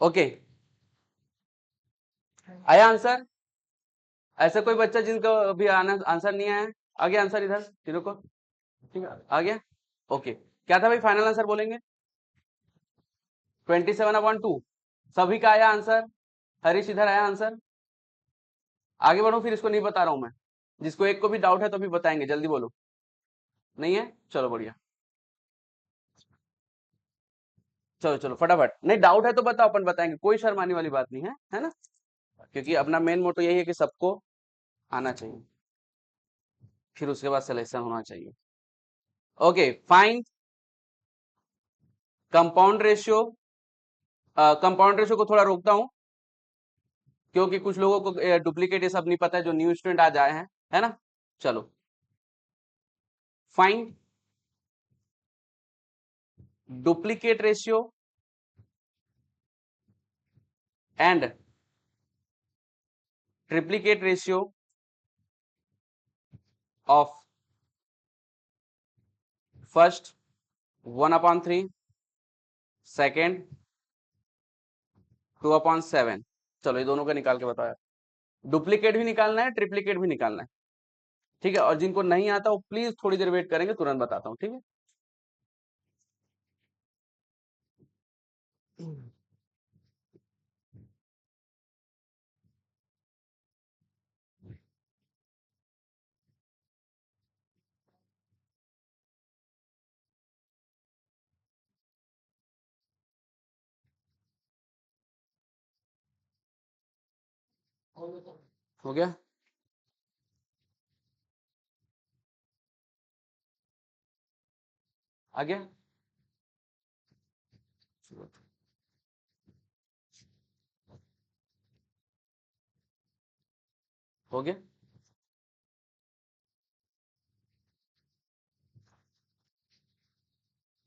Okay, आया answer? ऐसा कोई बच्चा जिनका अभी आंसर नहीं आया? आ गया आंसर इधर तीनों को? ठीक है, आ गया। ओके, क्या था भाई फाइनल आंसर बोलेंगे? 27/2। सभी का आया आंसर? हरीश इधर आया आंसर? आगे बढ़ो फिर, इसको नहीं बता रहा हूं मैं। जिसको एक को भी डाउट है तो भी बताएंगे, जल्दी बोलो। नहीं है, चलो बढ़िया। चलो चलो फटाफट, नहीं डाउट है तो बताओ, अपन बताएंगे, कोई शर्माने वाली बात नहीं है ना? क्योंकि अपना मेन मोटो यही है कि सबको आना चाहिए, फिर उसके बाद सिलेक्शन होना चाहिए। Okay, fine compound ratio. Compound ratio को थोड़ा रोकता हूं, क्योंकि कुछ लोगों को डुप्लीकेट ये सब नहीं पता है, जो न्यू स्टूडेंट आज आए हैं, है ना? चलो, find duplicate ratio and triplicate ratio of first 1/3, second 2/7। चलो ये दोनों का निकाल के बताया। डुप्लीकेट भी निकालना है, ट्रिप्लीकेट भी निकालना है, ठीक है? और जिनको नहीं आता वो प्लीज थोड़ी देर वेट करेंगे, तुरंत बताता हूं, ठीक है? हो गया? आ गया? हो गया?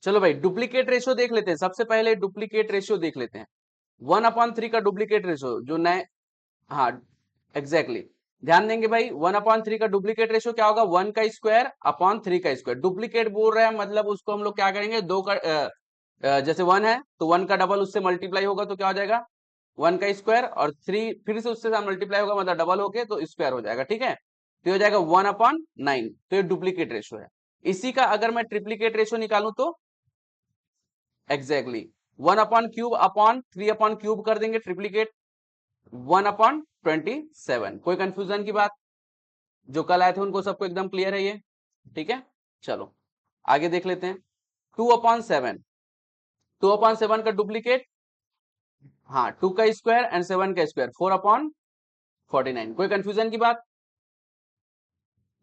चलो भाई, डुप्लीकेट रेशियो देख लेते हैं, सबसे पहले डुप्लीकेट रेशियो देख लेते हैं। 1/3 का डुप्लीकेट रेशियो जो नए, हाँ एग्जैक्टली, ध्यान देंगे भाई। 1/3 का डुप्लीकेट रेशियो क्या होगा? 1 का स्क्वायर अपॉन 3 का स्क्वायर। डुप्लीकेट बोल रहे हैं मतलब उसको हम लोग क्या करेंगे, दो का जैसे 1 है तो 1 का डबल उससे मल्टीप्लाई होगा तो क्या हो जाएगा? 1 का स्क्वायर, और 3 फिर से उससे मल्टीप्लाई होगा मतलब डबल होके तो स्क्वायर हो जाएगा, ठीक है? तो ये हो जाएगा 1/9। तो ये डुप्लीकेट रेशियो है। इसी का अगर मैं ट्रिप्लीकेट रेशियो निकालूं तो एग्जैक्टली 1/³ अपॉन 3/³ कर देंगे ट्रिप्लीकेट, 1/27। कोई कंफ्यूजन की बात? जो कल आए थे उनको सबको एकदम क्लियर है ये? ठीक है, चलो आगे देख लेते हैं। 2/7, 2/7 का डुप्लीकेट, हाँ 2 का स्क्वायर एंड 7 का स्क्वायर, 4/49। कोई कंफ्यूजन की बात?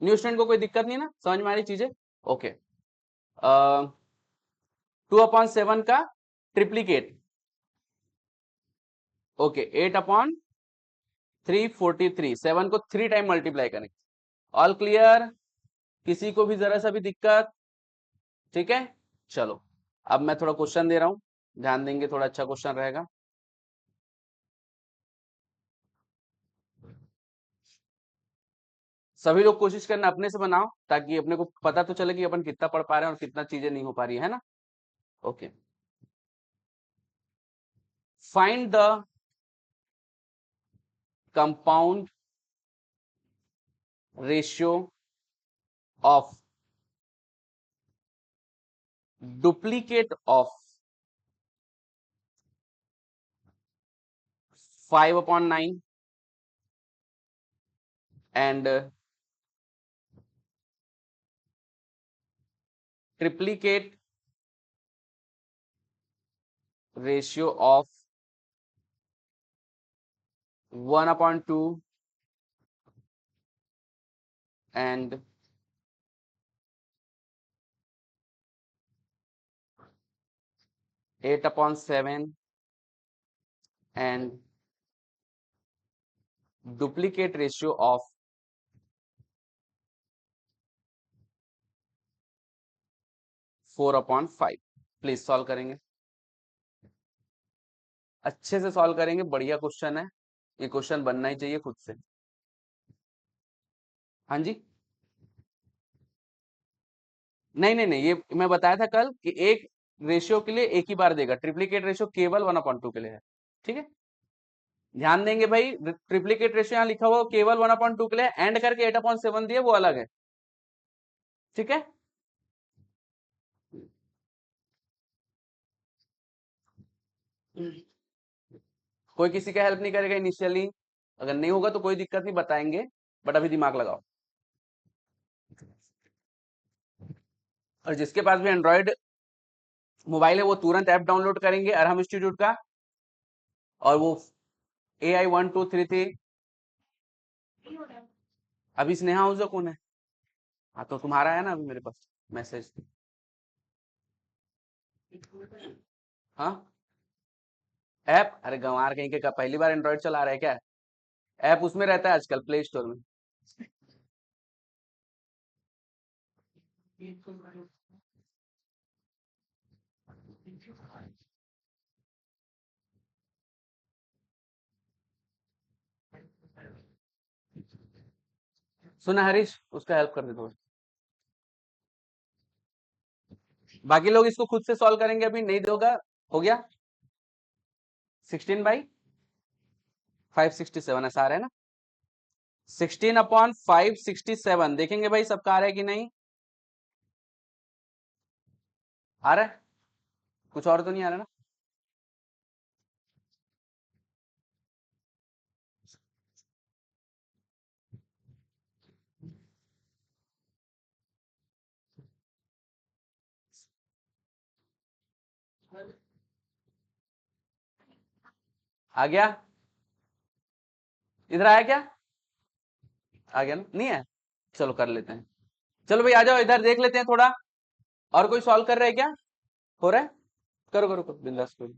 न्यू स्टूडेंट को कोई दिक्कत नहीं ना, समझ में आ रही चीजें? ओके, 2/7 का ट्रिप्लीकेट, ओके 8/343, 7 को 3 टाइम मल्टीप्लाई करेंगे। All clear? किसी को भी जरा सा भी दिक्कत? ठीक है, चलो अब मैं थोड़ा क्वेश्चन दे रहा हूं, ध्यान देंगे, थोड़ा अच्छा क्वेश्चन रहेगा। सभी लोग कोशिश करना अपने से बनाओ, ताकि अपने को पता तो चले कि अपन कितना पढ़ पा रहे हैं और कितना चीजें नहीं हो पा रही है ना? Okay, find the compound ratio of duplicate of 5/9 and triplicate ratio of 1/2 and 8/7 and duplicate ratio of 4/5। Please solve करेंगे, अच्छे से सॉल्व करेंगे, बढ़िया क्वेश्चन है, ये क्वेश्चन बनना ही चाहिए खुद से। हाँ जी, नहीं नहीं नहीं, ये मैं बताया था कल कि एक रेशियो के लिए एक ही बार देगा, ट्रिप्लीकेट रेशियो केवल 1/2 के लिए है। ठीक है, ध्यान देंगे भाई, ट्रिप्लीकेट रेशियो यहाँ लिखा हुआ केवल 1/2 के लिए, एंड करके 8/7 दिए वो अलग है। ठीक है, कोई किसी का हेल्प नहीं करेगा इनिशियली, अगर नहीं होगा तो कोई दिक्कत नहीं, बताएंगे, बट अभी दिमाग लगाओ। और जिसके पास भी एंड्रॉइड मोबाइल है वो तुरंत ऐप डाउनलोड करेंगे अरहम इंस्टीट्यूट का, और वो AI1233, अभी स्नेहा हुआ कौन है? हाँ तो तुम्हारा है ना अभी मेरे पास मैसेज। हाँ, ऐप, अरे गंवार कहीं के का पहली बार एंड्रॉइड चला रहे हैं क्या? ऐप उसमें रहता है आजकल प्ले स्टोर में। सुना हरीश, उसका हेल्प कर दे थोड़ा। बाकी लोग इसको खुद से सॉल्व करेंगे, अभी नहीं दोगा। हो गया 16/567 ऐसा आ रहा है ना, 16/567 देखेंगे भाई सबका आ रहा है कि नहीं, आ रहा है, कुछ और तो नहीं आ रहा ना? आ गया, इधर आया क्या? आ गया ना, नहीं है? चलो कर लेते हैं। चलो भाई आ जाओ इधर देख लेते हैं थोड़ा, और कोई सॉल्व कर रहे हैं क्या? हो रहा है, करो करो करो बिंदास, कोई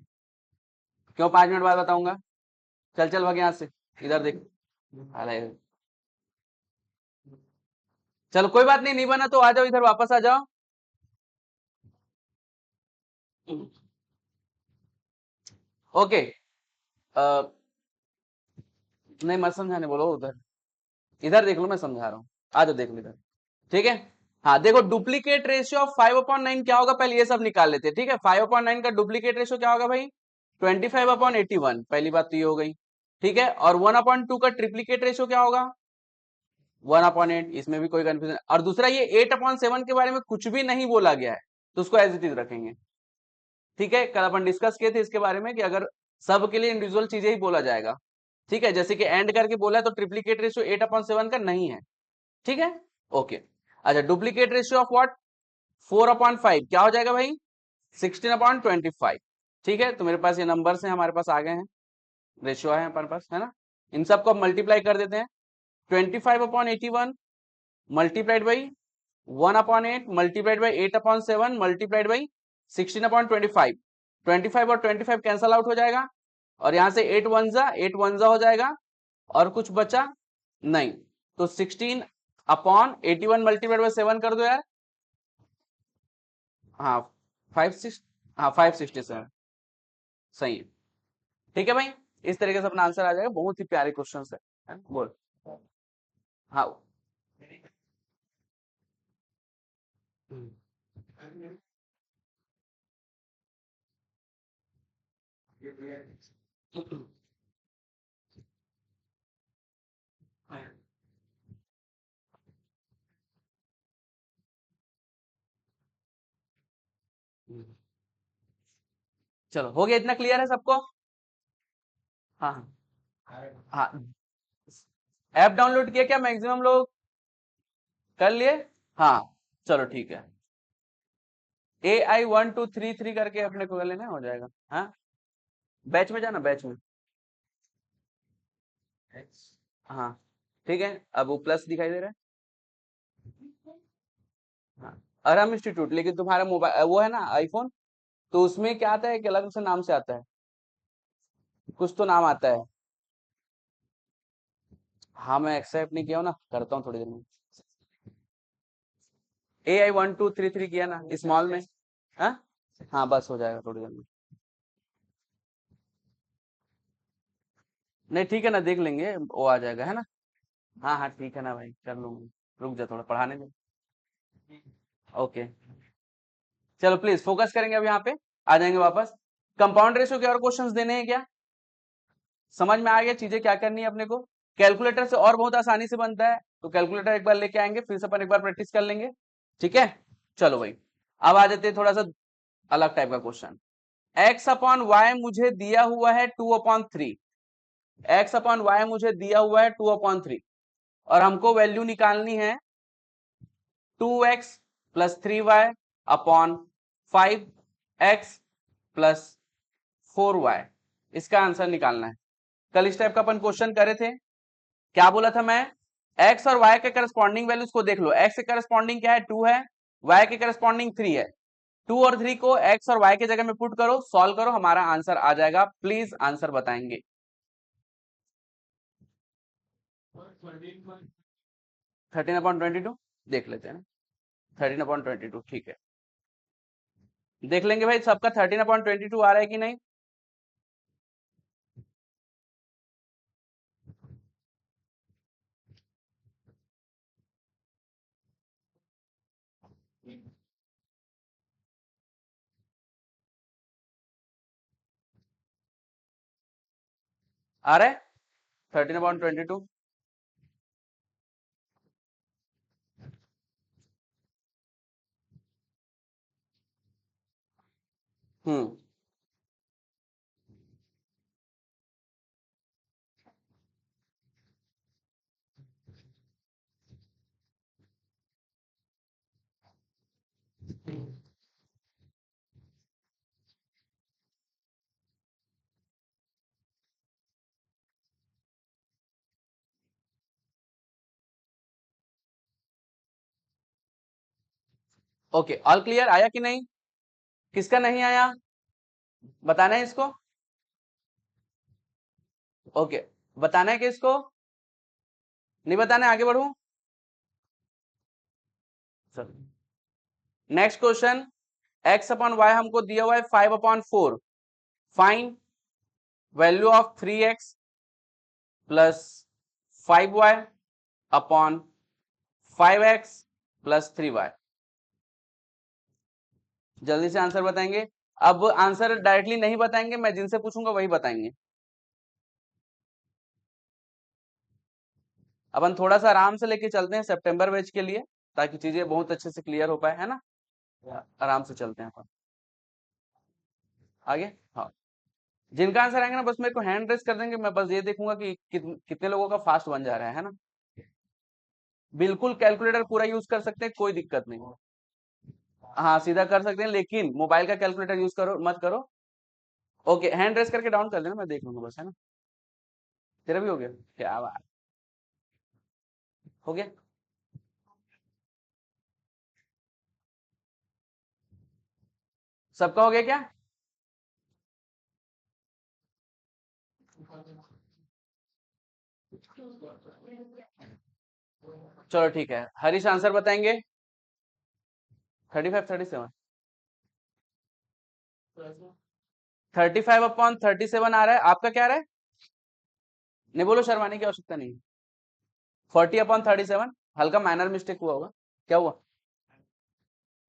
क्यों, 5 मिनट बाद बताऊंगा। चल चल भाग यहाँ से, इधर देख। अरे चलो कोई बात नहीं, नहीं बना तो आ जाओ इधर, वापस आ जाओ। ओके, नहीं मत समझाने बोलो, उधर इधर देख लो, मैं समझा रहा हूँ, आ जाओ देख लो इधर। ठीक है, हाँ देखो, डुप्लीकेट रेशियो ऑफ 5/9 क्या होगा, पहले ये सब निकाल लेते हैं। ठीक है, 5/9 का डुप्लीकेट रेशियो क्या होगा भाई? 25/81, पहली बात तो ये हो गई। ठीक है, और 1/2 का ट्रिप्लीकेट रेशियो क्या होगा? 1/8, इसमें भी कोई कंफ्यूजन। और दूसरा ये 8/7 के बारे में कुछ भी नहीं बोला गया है, तो उसको एज इट इज रखेंगे। ठीक है, कल अपन डिस्कस किए थे इसके बारे में कि अगर सब के लिए इंडिविजुअल चीजें ही बोला जाएगा। ठीक है, जैसे कि एंड करके बोला है तो ट्रिप्लीकेट रेशियो 8/7 का नहीं है। ठीक है, ओके। अच्छा, डुप्लीकेट रेशियो ऑफ व्हाट? 4/5 क्या हो जाएगा भाई? 16/25। ठीक है, तो मेरे पास ये नंबर है, हमारे पास आ गए हैं, रेशियो है हमारे पास, है ना? इन सबको मल्टीप्लाई कर देते हैं। 25/81 multiplied by 1/8 multiplied by 8/7 multiplied by 16/25। 25 और 25 कैंसल आउट हो जाएगा, और यहां से 8 1 हो जाएगा, और कुछ बचा नहीं, तो 16/81 मल्टीप्लाइड बाई 7 कर दो यार। हाँ 5 6, हाँ 567, सही है। ठीक है भाई, इस तरीके से अपना आंसर आ जाएगा, बहुत ही प्यारे क्वेश्चन है, बोल। हाँ, चलो हो गया, इतना क्लियर है सबको? हाँ हाँ, ऐप डाउनलोड किया क्या मैक्सिमम लोग? कर लिए? हाँ, चलो ठीक है, AI1233 करके अपने को कर लेना, हो जाएगा। हाँ, बैच में जाना, बैच में। हाँ ठीक है, अब वो प्लस दिखाई दे रहा है। हाँ, अरहम इंस्टीट्यूट, लेकिन तुम्हारा मोबाइल वो है ना आईफोन, तो उसमें क्या आता है कि अलग से नाम से आता है, कुछ तो नाम आता है। हाँ मैं एक्सेप्ट नहीं किया हूँ ना, करता हूँ थोड़ी देर में। AI1233 किया ना स्मॉल में। हाँ हाँ, बस हो जाएगा थोड़ी देर में। नहीं ठीक है ना, देख लेंगे, वो आ जाएगा, है ना? हाँ हाँ ठीक है ना भाई, कर लूंगी, रुक जा थोड़ा पढ़ाने दे। ओके, चलो प्लीज फोकस करेंगे अब यहाँ पे, आ जाएंगे वापस। कंपाउंड रेशियो के और क्वेश्चंस देने हैं क्या? समझ में आ गया चीजें क्या करनी है अपने को। कैलकुलेटर से और बहुत आसानी से बनता है, तो कैलकुलेटर एक बार लेके आएंगे, फिर से अपन एक बार प्रैक्टिस कर लेंगे, ठीक है। चलो भाई, अब आ जाते हैं थोड़ा सा अलग टाइप का क्वेश्चन। एक्स अपॉन वाई मुझे दिया हुआ है 2/3। एक्स अपॉन वाई मुझे दिया हुआ है 2/3, और हमको वैल्यू निकालनी है 2x plus 3y upon 5x plus 4y। इसका आंसर निकालना है। कल इस टाइप का अपन क्वेश्चन करे थे। क्या बोला था मैं? x और y के करस्पॉन्डिंग वैल्यूज को देख लो। x के करस्पॉन्डिंग क्या है? 2 है। y के करस्पॉन्डिंग 3 है। 2 और 3 को x और y के जगह में पुट करो, सॉल्व करो, हमारा आंसर आ जाएगा। प्लीज आंसर बताएंगे। 13/22 देख लेते हैं। 13/22 ठीक है, देख लेंगे भाई सबका 13/22 आ रहा है कि नहीं। आ रहा है 13/22। हम्म, ओके, ऑल क्लियर। आया कि नहीं? किसका नहीं आया बताना है इसको। ओके, बताना है किसको? नहीं बताना है, आगे बढ़ू। Next question, x upon y हमको दिया हुआ है 5/4। Find value of 3x plus 5y upon 5x plus 3y। जल्दी से आंसर बताएंगे। अब आंसर डायरेक्टली नहीं बताएंगे, मैं जिनसे पूछूंगा वही बताएंगे। अपन थोड़ा सा आराम से लेके चलते हैं सितंबर बैच के लिए, ताकि चीजें बहुत अच्छे से क्लियर हो पाए, है ना। आराम से चलते हैं अपन आगे। हाँ, जिनका आंसर आएंगे ना बस मेरे को हैंड रेस कर देंगे, मैं बस ये देखूंगा कि कितने लोगों का फास्ट बन जा रहा है ना। बिल्कुल कैलकुलेटर पूरा यूज कर सकते हैं, कोई दिक्कत नहीं। हाँ सीधा कर सकते हैं, लेकिन मोबाइल का कैलकुलेटर यूज करो मत करो। ओके, हैंड रेस करके डाउन कर देना, मैं देख लूंगा बस, है ना। तेरा भी हो गया? क्या बात, हो गया। सबका हो गया क्या? चलो ठीक है, हरीश आंसर बताएंगे। 35 37। 35/37 आ रहा है, आपका क्या आ रहा है? नहीं बोलो, शर्माने की आवश्यकता नहीं। 40/37। हल्का माइनर मिस्टेक हुआ होगा। क्या हुआ?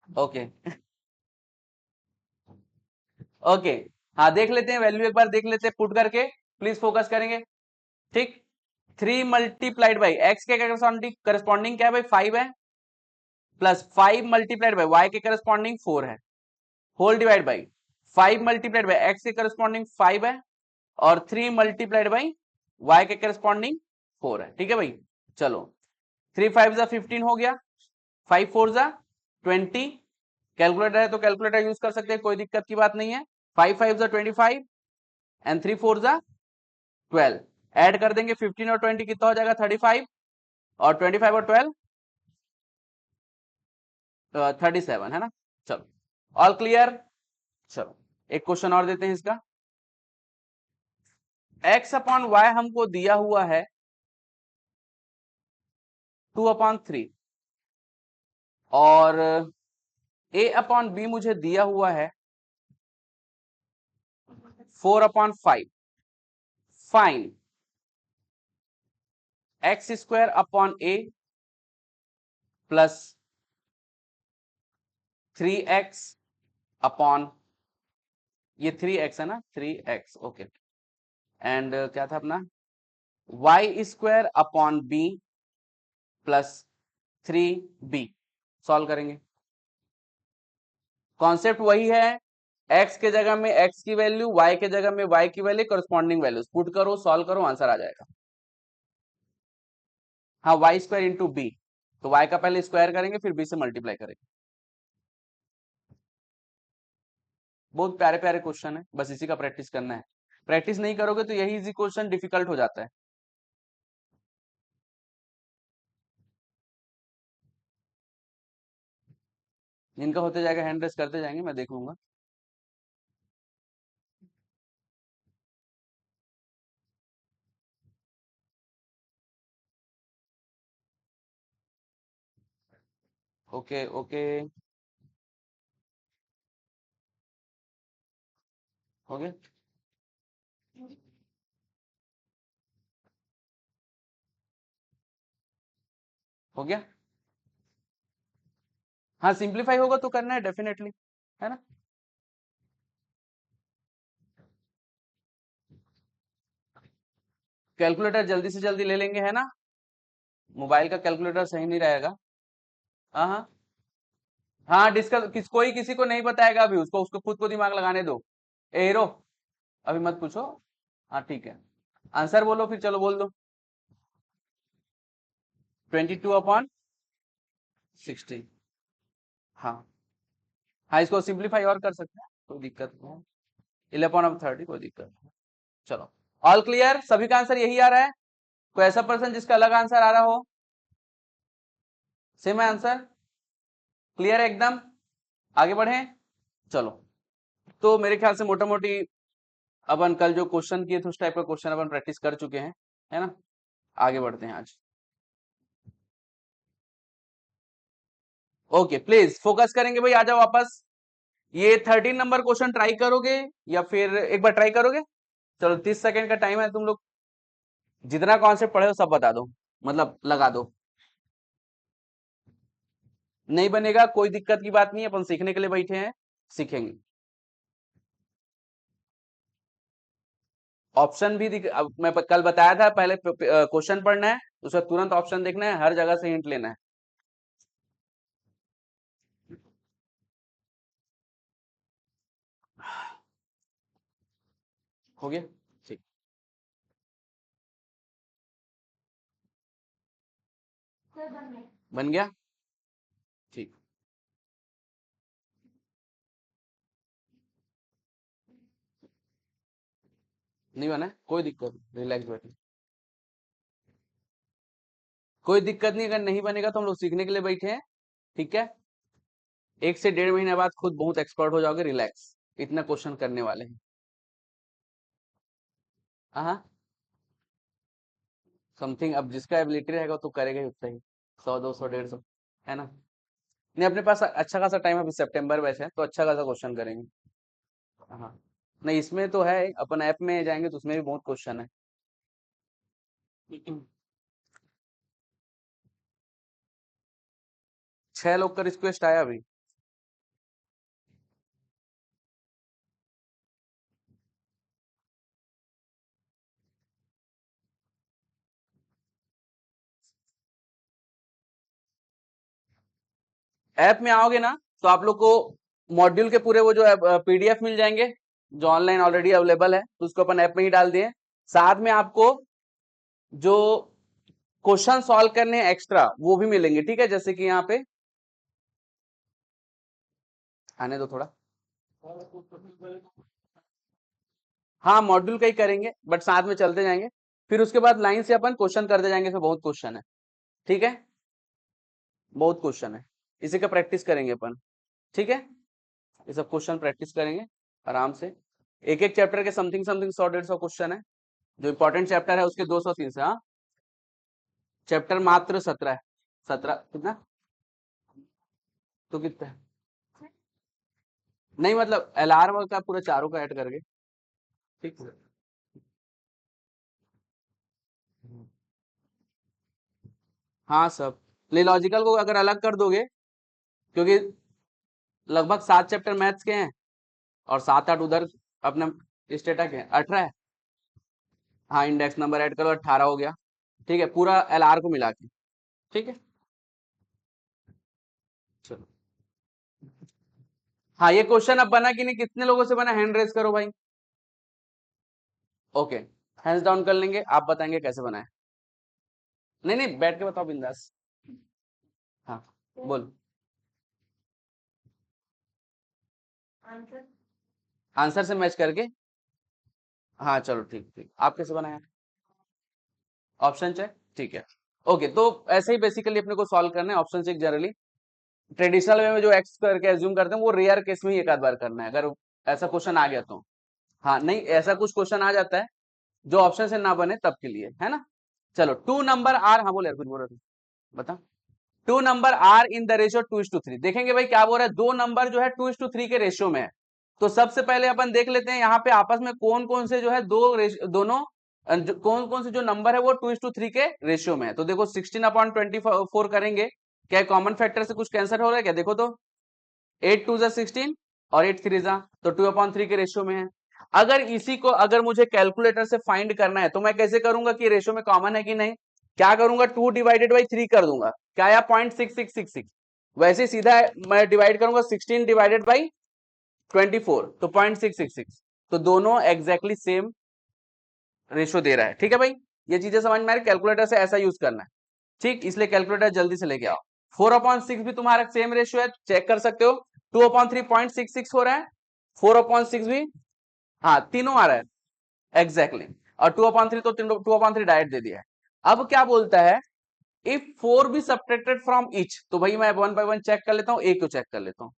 ओके ओके, हाँ देख लेते हैं वैल्यू, एक बार देख लेते हैं पुट करके। प्लीज फोकस करेंगे, ठीक। 3 मल्टीप्लाइड बाई एक्स के करस्पॉन्डिंग क्या है भाई? 5 है। प्लस 5 मल्टीप्लाइड बाई वाई के करस्पॉन्डिंग 4 है, whole divide by 5 multiplied by x के करस्पॉन्डिंग 5 है, और 3 मल्टीप्लाइड बाई वाई के करस्पॉन्डिंग 4 है, ठीक है भाई। चलो, 3 5 जा 15 हो गया, 5 4 जा 20। कैलकुलेटर है तो कैलकुलेटर यूज कर सकते हैं, कोई दिक्कत की बात नहीं है। 5 5 जा 25 एंड 3 4 जा 12। ऐड कर देंगे 15 और 20, कितना हो जाएगा? 35। और 25 और 12 37, है ना। चलो, ऑल क्लियर। चलो, एक क्वेश्चन और देते हैं इसका। x अपॉन वाई हमको दिया हुआ है 2/3, और a अपॉन बी मुझे दिया हुआ है 4/5। Fine x² upon a plus 3x upon, ये 3x है ना, 3x, ओके। एंड क्या था अपना y² / b plus 3b solve करेंगे। कॉन्सेप्ट वही है, x के जगह में x की वैल्यू, y के जगह में y की वैल्यू, करस्पॉन्डिंग वैल्यूज पुट करो, सॉल्व करो, आंसर आ जाएगा। हाँ, y² इंटू बी, तो y का पहले स्क्वायर करेंगे फिर b से मल्टीप्लाई करेंगे। बहुत प्यारे प्यारे क्वेश्चन है, बस इसी का प्रैक्टिस करना है। प्रैक्टिस नहीं करोगे तो यही इजी क्वेश्चन डिफिकल्ट हो जाता है। जिनका होते जाएगा हैंड रेस करते जाएंगे, मैं देख लूंगा। ओके ओके, हो गया। हो गया, हाँ सिंप्लीफाई होगा तो करना है डेफिनेटली, है ना। कैलकुलेटर जल्दी से जल्दी ले लेंगे, है ना। मोबाइल का कैलकुलेटर सही नहीं रहेगा। हाँ हाँ हाँ, डिस्कस कोई किसी को नहीं बताएगा अभी, उसको उसको खुद को दिमाग लगाने दो। ए हीरो, अभी मत पूछो। हाँ ठीक है, आंसर बोलो फिर, चलो बोल दो। 22/16। हाँ हाँ, इसको सिंप्लीफाई और कर सकते हैं, कोई दिक्कत नहीं है। 11/30, कोई दिक्कत नहीं। चलो, ऑल क्लियर, सभी का आंसर यही आ रहा है। कोई ऐसा पर्सन जिसका अलग आंसर आ रहा हो? सेम आंसर, क्लियर है एकदम। आगे बढ़े, चलो। तो मेरे ख्याल से मोटा मोटी अपन कल जो क्वेश्चन किए थे उस टाइप का क्वेश्चन अपन प्रैक्टिस कर चुके हैं, है ना। आगे बढ़ते हैं आज। ओके, प्लीज फोकस करेंगे भाई, आ जाओ वापस। ये 13 नंबर क्वेश्चन ट्राई करोगे या फिर एक बार ट्राई करोगे? चलो 30 सेकंड का टाइम है, तुम लोग जितना कॉन्सेप्ट पढ़े हो सब बता दो, मतलब लगा दो। नहीं बनेगा कोई दिक्कत की बात नहीं है, अपन सीखने के लिए बैठे हैं, सीखेंगे। ऑप्शन भी अब मैं कल बताया था, पहले क्वेश्चन पढ़ना है, उसका तुरंत ऑप्शन देखना है, हर जगह से हिंट लेना है। हो गया, ठीक। बन गया, ठीक। नहीं बना है? कोई दिक्कत नहीं, रिलैक्स बैठे। कोई दिक्कत नहीं, अगर नहीं बनेगा तो हम लोग सीखने के लिए बैठे हैं, ठीक है। 1 से 1.5 महीने बाद खुद बहुत एक्सपर्ट हो जाओगे, रिलैक्स। इतना क्वेश्चन करने वाले हैं। हाँ, समथिंग, अब जिसका एबिलिटी रहेगा तो करेगा ही उतना ही, 100 200 150, है ना। नहीं, अपने पास अच्छा खासा टाइम, अभी सितंबर बैच है तो अच्छा खासा क्वेश्चन करेंगे। हाँ, नहीं इसमें तो है, अपन ऐप में जाएंगे तो उसमें भी बहुत क्वेश्चन है। 6 लोग का रिक्वेस्ट आया अभी। ऐप में आओगे ना तो आप लोग को मॉड्यूल के पूरे वो जो पीडीएफ मिल जाएंगे, जो ऑनलाइन ऑलरेडी अवेलेबल है, तो उसको अपन ऐप में ही डाल दिए। साथ में आपको जो क्वेश्चन सॉल्व करने हैं एक्स्ट्रा वो भी मिलेंगे, ठीक है। जैसे कि यहाँ पे आने दो थोड़ा। हाँ, मॉड्यूल का ही करेंगे बट साथ में चलते जाएंगे, फिर उसके बाद लाइन से अपन क्वेश्चन करते जाएंगे, इसमें बहुत क्वेश्चन है, ठीक है। बहुत क्वेश्चन है, इसी का प्रैक्टिस करेंगे अपन, ठीक है। ये सब क्वेश्चन प्रैक्टिस करेंगे आराम से। एक एक चैप्टर के समथिंग समथिंग 100 150 क्वेश्चन है। जो इंपॉर्टेंट चैप्टर है उसके 200 300। हाँ, चैप्टर मात्र 17 है। 17 कितना, तो कितना है? नहीं मतलब एलआर का पूरा चारों का ऐड करके, ठीक है। हाँ सब, ले लॉजिकल को अगर अलग कर दोगे, क्योंकि लगभग 7 चैप्टर मैथ्स के हैं और 7 8 उधर अपने स्टेटा के हैं, 18 है। हाँ इंडेक्स नंबर ऐड करो, 18 हो गया। ठीक है, पूरा LR को मिला के। ठीक है, चलो। हाँ ये क्वेश्चन अब बना कि नहीं, कितने लोगों से बना, हैंड रेज करो भाई। ओके, हैंड्स डाउन कर लेंगे, आप बताएंगे कैसे बनाए। नहीं नहीं, बैठ के बताओ बिंदास। हाँ बोल। आंसर से मैच करके। हाँ चलो ठीक ठीक, आप कैसे बनाया? ऑप्शन चेक, ठीक है। ओके, तो ऐसे ही बेसिकली अपने को सॉल्व करना है। Option check generally traditional way में जो एक्स करके एज्यूम करते हैं वो रेयर केस में ही एक आध बार करना है, अगर ऐसा क्वेश्चन आ गया तो। हाँ नहीं, ऐसा कुछ क्वेश्चन आ जाता है जो ऑप्शन से ना बने तब के लिए, है ना। चलो, टू नंबर आर, हाँ बोले यार, कुछ बोल रहे थे, बता। Two number are in the ratio 2:3। देखेंगे भाई क्या बोल रहा है, दो नंबर जो है 2:3 के रेशियो में है। तो सबसे पहले अपन देख लेते हैं यहाँ पे आपस में कौन कौन से जो है दोनों कौन कौन से जो नंबर है वो 2:3 के रेशियो में है। तो देखो 16/24 करेंगे, क्या कॉमन फैक्टर से कुछ कैंसिल हो रहा है क्या, देखो तो। 8 2 16 और 8 3 तो 2/3 के रेशियो में है। अगर इसी को अगर मुझे कैलकुलेटर से फाइंड करना है तो मैं कैसे करूंगा कि रेशियो में कॉमन है कि नहीं। क्या करूंगा, 2/3 कर दूंगा, क्या आया 0.6666। वैसे सीधा मैं डिवाइड करूंगा 16/24 तो 0.666। तो दोनों एग्जैक्टली सेम रेशियो दे रहा है। ठीक है भाई, ये चीजें समझ में आ रही, कैलकुलेटर से ऐसा यूज करना है। ठीक, इसलिए कैलकुलेटर जल्दी से लेके आओ। 4/6 भी तुम्हारा सेम रेशियो है, चेक कर सकते हो। 2/3 0.66 हो रहा है, 4/6 भी, हाँ तीनों आ रहा है एग्जैक्टली exactly। और 2/3 तो 2/3 डायरेक्ट दे दिया है। अब क्या बोलता है, इफ 4 भी सब्ट्रैक्टेड फ्रॉम ईच, तो भाई मैं 1 बाय 1 चेक कर लेता हूँ, एक को चेक कर लेता हूँ।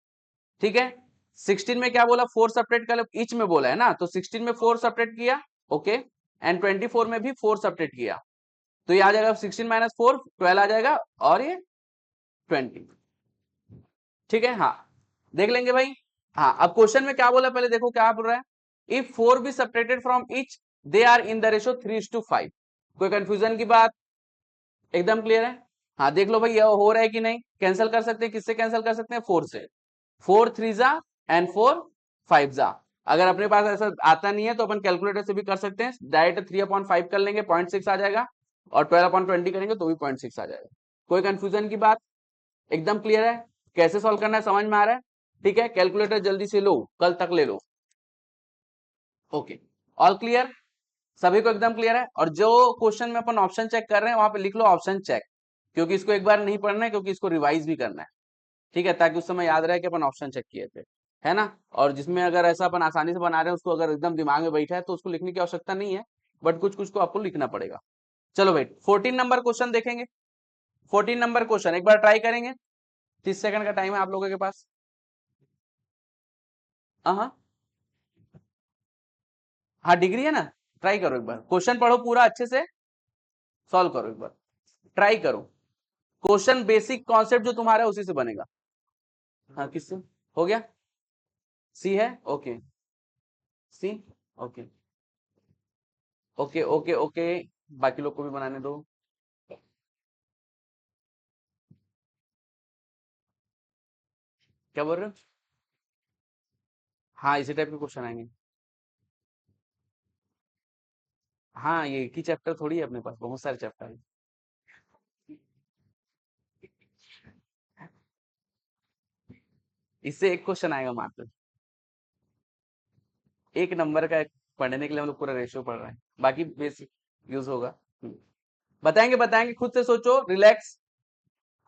ठीक है, 16 में क्या बोला, 4 सब्ट्रैक्ट कर, ईच में बोला है ना, तो 16 में 4 सब्ट्रैक्ट किया, ओके। एंड 24 में भी 4 सब्ट्रैक्ट किया, तो ये आ जाएगा 16 - 4 12 आ जाएगा, और ये 20। ठीक है, हाँ देख लेंगे भाई। हाँ अब क्वेश्चन में क्या बोला, पहले देखो क्या बोल रहा है, if 4 be separated from each they are in the ratio 3:5। कोई कंफ्यूजन की बात, एकदम क्लियर है। हाँ देख लो भाई, ये हो रहा है कि नहीं, कैंसिल कर सकते हैं, किससे कैंसिल कर सकते हैं, 4 से। 4 3 जा एंड 4 5 जा। अगर अपने पास ऐसा आता नहीं है तो अपन कैलकुलेटर से भी कर सकते हैं, डायरेक्ट 3/5 कर लेंगे, 0.6 आ जाएगा, और 12/20 करेंगे तो भी 0.6 आ जाएगा। कोई कंफ्यूजन की बात, एकदम क्लियर है, कैसे सॉल्व करना है समझ में आ रहा है। ठीक है, कैलकुलेटर जल्दी से लो, कल तक ले लो। ओके, ऑल क्लियर, सभी को एकदम क्लियर है। और जो क्वेश्चन में अपन ऑप्शन चेक कर रहे हैं वहां पे लिख लो ऑप्शन चेक, क्योंकि इसको एक बार नहीं पढ़ना है, क्योंकि इसको रिवाइज भी करना है। ठीक है, ताकि उस समय याद रहे कि अपन ऑप्शन चेक किए थे, है ना। और जिसमें अगर ऐसा अपन आसानी से बना रहे हैं उसको अगर एकदम दिमाग में बैठा है तो उसको लिखने की आवश्यकता नहीं है, बट कुछ कुछ को आपको लिखना पड़ेगा। चलो भाई 14 नंबर क्वेश्चन देखेंगे। 14 नंबर क्वेश्चन एक बार ट्राई करेंगे, 30 सेकंड का टाइम है आप लोगों के पास। हाँ हाँ, डिग्री है ना, ट्राई करो एक बार, क्वेश्चन पढ़ो पूरा अच्छे से, सॉल्व करो एक बार, ट्राई करो। क्वेश्चन बेसिक कॉन्सेप्ट जो तुम्हारा है उसी से बनेगा। हाँ किससे हो गया, सी है, ओके। सी, ओके ओके ओके ओके, बाकी लोग को भी बनाने दो। क्या बोल रहे हो? हाँ इसी टाइप के क्वेश्चन आएंगे। हाँ ये एक ही चैप्टर थोड़ी है, अपने पास बहुत सारे चैप्टर है। इससे एक क्वेश्चन आएगा मात्र, एक नंबर का। पढ़ने के लिए हम लोग पूरा रेशियो पढ़ रहे हैं, बाकी बेसिक यूज होगा। बताएंगे बताएंगे, खुद से सोचो, रिलैक्स।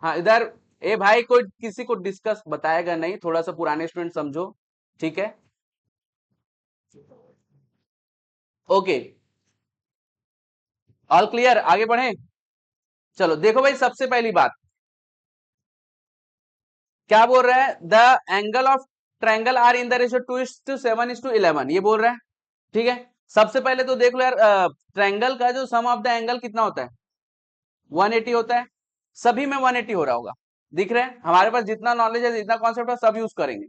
हाँ इधर, ए भाई कोई किसी को डिस्कस बताएगा नहीं, थोड़ा सा पुराने स्टूडेंट समझो। ठीक है, ओके, ऑल क्लियर, आगे बढ़े। चलो देखो भाई, सबसे पहली बात क्या बोल रहा है, the angle of triangle are in the ratio 2:7:11, ये बोल रहा है। ठीक है, सबसे पहले तो देख लो यार, ट्रायंगल का जो सम ऑफ द एंगल कितना होता है, 180 होता है। सभी में 180 हो रहा होगा, दिख रहा है, हमारे पास जितना नॉलेज है, जितना कॉन्सेप्ट है, सब यूज करेंगे।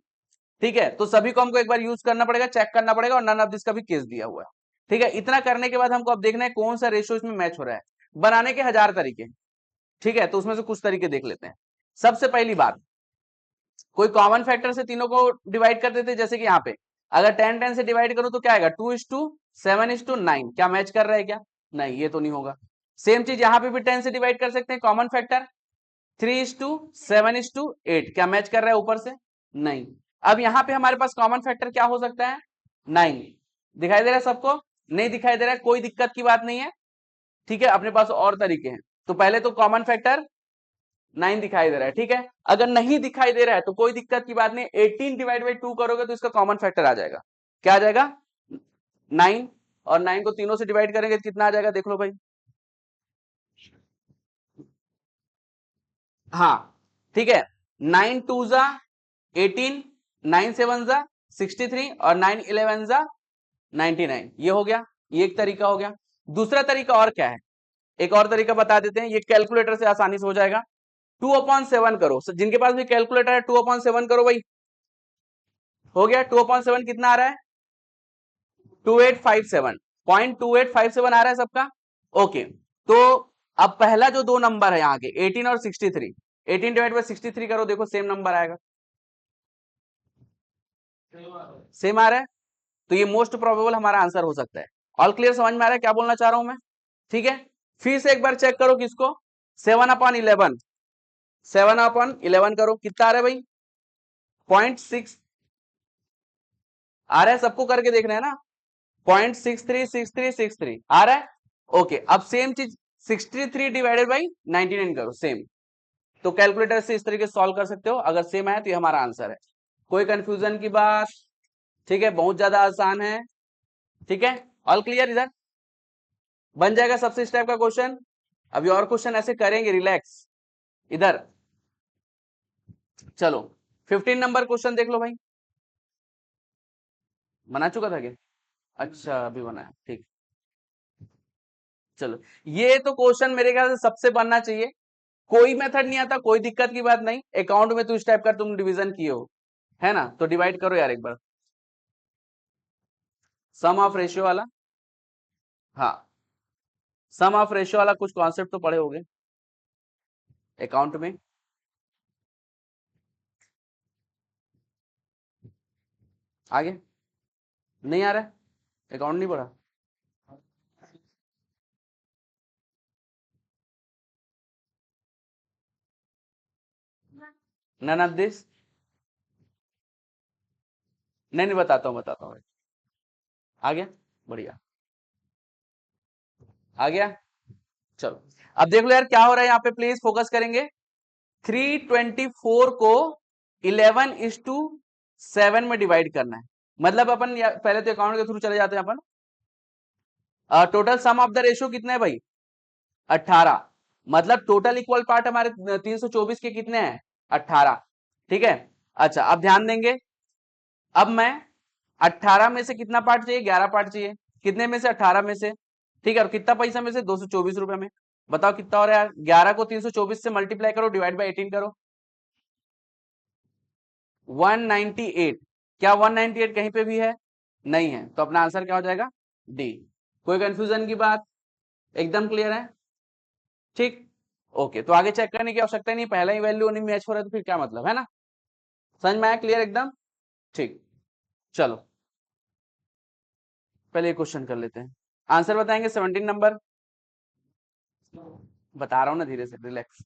ठीक है, तो सभी को हमको एक बार यूज करना पड़ेगा, चेक करना पड़ेगा, और नन ऑफ दिस का भी केस दिया हुआ है। ठीक है, इतना करने के बाद हमको अब देखना है कौन सा रेशियो इसमें मैच हो रहा है। बनाने के 1000 तरीके। ठीक है, तो उसमें से कुछ तरीके देख लेते हैं। सबसे पहली बात, कोई कॉमन फैक्टर से तीनों को डिवाइड कर देते, जैसे कि यहाँ पे अगर 10 से डिवाइड करूं तो क्या आएगा 2:7:9। क्या मैच कर रहा है क्या? नहीं, ये तो नहीं होगा। सेम चीज यहां पे भी 10 से डिवाइड कर सकते हैं, कॉमन फैक्टर 3:7:8। क्या मैच कर रहा है ऊपर से? नहीं। अब यहां पे हमारे पास कॉमन फैक्टर क्या हो सकता है? 9। दिखाई दे रहा है सबको? नहीं दिखाई दे रहा है, कोई दिक्कत की बात नहीं है। ठीक है, अपने पास और तरीके हैं। तो पहले तो कॉमन फैक्टर 9 दिखाई दे रहा है, ठीक है। अगर नहीं दिखाई दे रहा है तो कोई दिक्कत की बात नहीं, 18/2 करोगे तो इसका कॉमन फैक्टर आ जाएगा। क्या आ जाएगा? 9। और 9 को तीनों से डिवाइड करेंगे तो कितना आ जाएगा देख लो भाई। हाँ ठीक है, 9 2 जा 18, 9 7 जा 63 और 9 11 जा 99। ये हो गया, ये एक तरीका हो गया। दूसरा तरीका और क्या है, एक और तरीका बता देते हैं, ये कैलकुलेटर से आसानी से हो जाएगा। 2/7 करो, जिनके पास भी कैलकुलेटर है 2/7 करो भाई। हो गया, 2/7 कितना आ रहा है? 2857 आ रहा है सबका। ओके, तो अब पहला जो दो नंबर है यहाँ के 18 और 63, 18/63 करो, देखो सेम नंबर आएगा। सेम आ रहा है, तो ये मोस्ट प्रोबेबल हमारा आंसर हो सकता है। ऑल क्लियर, समझ में आ रहा है क्या बोलना चाह रहा हूं मैं? ठीक है, फिर से एक बार चेक करो किसको, 7/11, 7/11 करो, कितना आ रहा है भाई? 0.6 आ रहा है, सबको करके देखना है ना। 0.636363 आ रहा है। ओके, अब सेम चीज 63/99 करो, सेम। तो कैलकुलेटर से इस तरीके से सॉल्व कर सकते हो, अगर सेम आया तो ये हमारा आंसर है। कोई कंफ्यूजन की बात? ठीक है, बहुत ज्यादा आसान है। ठीक है, ऑल क्लियर, इधर बन जाएगा सबसे इस टाइप का क्वेश्चन। अभी और क्वेश्चन ऐसे करेंगे, रिलैक्स इधर। चलो 15 नंबर क्वेश्चन देख लो भाई। बना चुका था क्या? अच्छा, अभी बनाया, ठीक। चलो, ये तो क्वेश्चन मेरे ख्याल से सबसे बनना चाहिए। कोई मेथड नहीं आता, कोई दिक्कत की बात नहीं। अकाउंट में तो इस टाइप का तुम डिवीजन किए हो, है ना? तो डिवाइड करो यार एक बार, सम ऑफ रेशियो वाला। हाँ, सम ऑफ रेशियो वाला कुछ कॉन्सेप्ट तो पढ़े होगे अकाउंट में। आगे नहीं आ रहा है, अकाउंट नहीं पढ़ा? None of this. नहीं नहीं, बताता हूँ। आ गया, बढ़िया, आ गया। चलो, अब देख लो यार क्या हो रहा है यहाँ पे, प्लीज फोकस करेंगे। 324 को 11:7 में डिवाइड करना है। मतलब अपन पहले तो अकाउंट के थ्रू चले जाते हैं अपन। Total sum of the ratio कितना है भाई? 18। मतलब टोटल इक्वल पार्ट हमारे 324 के कितने हैं? 18। ठीक है, अच्छा अब ध्यान देंगे। अब मैं 18 में से कितना पार्ट चाहिए? 11 पार्ट चाहिए। कितने में से? 18 में से। ठीक है, और कितना पैसा में से? 224 रुपए में। बताओ कितना हो रहा है यार? 11 को 324 से मल्टीप्लाई करो, डिवाइड बाई 18 करो, 198। क्या 198 कहीं पे भी है? नहीं है, तो अपना आंसर क्या हो जाएगा? डी। कोई कंफ्यूजन की बात? एकदम क्लियर है? ठीक, ओके, तो आगे चेक करने की आवश्यकता नहीं, पहला ही वैल्यू नहीं मैच हो रहा है तो फिर क्या मतलब, है ना? समझ में आया? क्लियर एकदम? ठीक, चलो पहले ये क्वेश्चन कर लेते हैं, आंसर बताएंगे 17 नंबर। बता रहा हूं ना, धीरे से, रिलैक्स।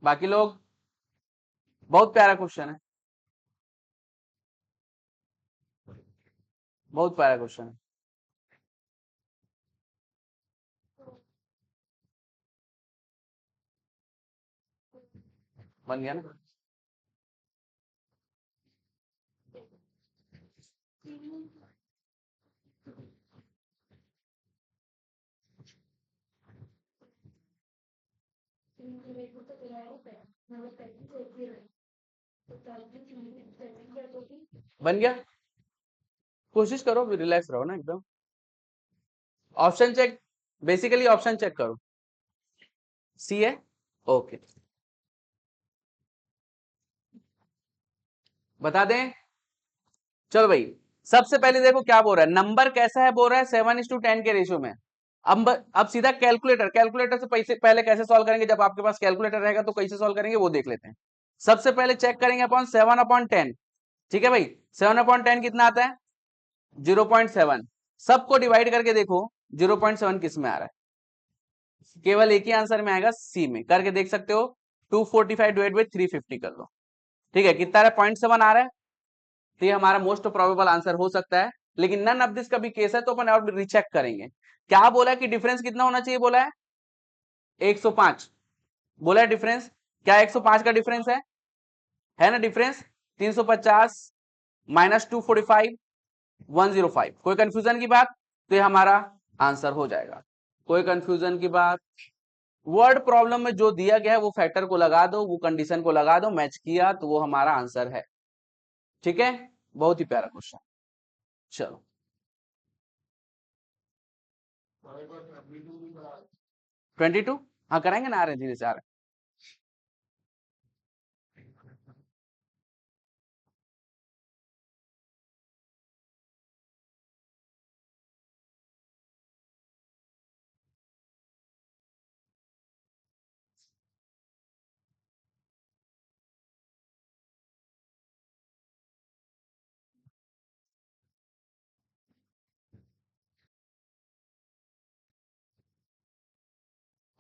बाकी लोग, बहुत प्यारा क्वेश्चन है, बहुत प्यारा क्वेश्चन है। बन गया ना? बन गया, कोशिश करो, रिलैक्स रहो ना एकदम। Option check, basically option check करो। सी है, ओके, बता दें। चलो भाई, सबसे पहले देखो क्या बोल रहा है, नंबर कैसा है बोल रहा है, 7:10 के रेशियो में। अब सीधा कैलकुलेटर, कैलकुलेटर से पैसे पहले कैसे सॉल्व करेंगे, जब आपके पास कैलकुलेटर रहेगा तो कैसे सॉल्व करेंगे वो देख लेते हैं। सबसे पहले चेक करेंगे अपॉन 7/10। ठीक है भाई, 7/10 कितना आता है? 0.7। सबको डिवाइड करके देखो 0.7 किस में आ रहा है? केवल एक ही आंसर में आएगा, सी में। करके देख सकते हो। 245 डिवाइड बाई 350 कर लो। ठीक है, कितना आ रहा है? 0.7 आ रहा है। तो ये हमारा मोस्ट प्रोबेबल आंसर हो सकता है, लेकिन नन ऑफ दिस का भी केस है तो अपन और रिचेक करेंगे। क्या बोला है कि डिफरेंस कितना होना चाहिए? बोला है 105। बोला है डिफरेंस, क्या 105 का डिफरेंस है ना डिफरेंस? 350 माइनस 245 105। कोई कंफ्यूजन की बात? तो ये हमारा आंसर हो जाएगा। कोई कंफ्यूजन की बात? वर्ड प्रॉब्लम में जो दिया गया है वो फैक्टर को लगा दो, वो कंडीशन को लगा दो, मैच किया तो वो हमारा आंसर है। ठीक है, बहुत ही प्यारा क्वेश्चन। चलो 22, हाँ कराएंगे ना, आ रहे धीरे से आ रहे।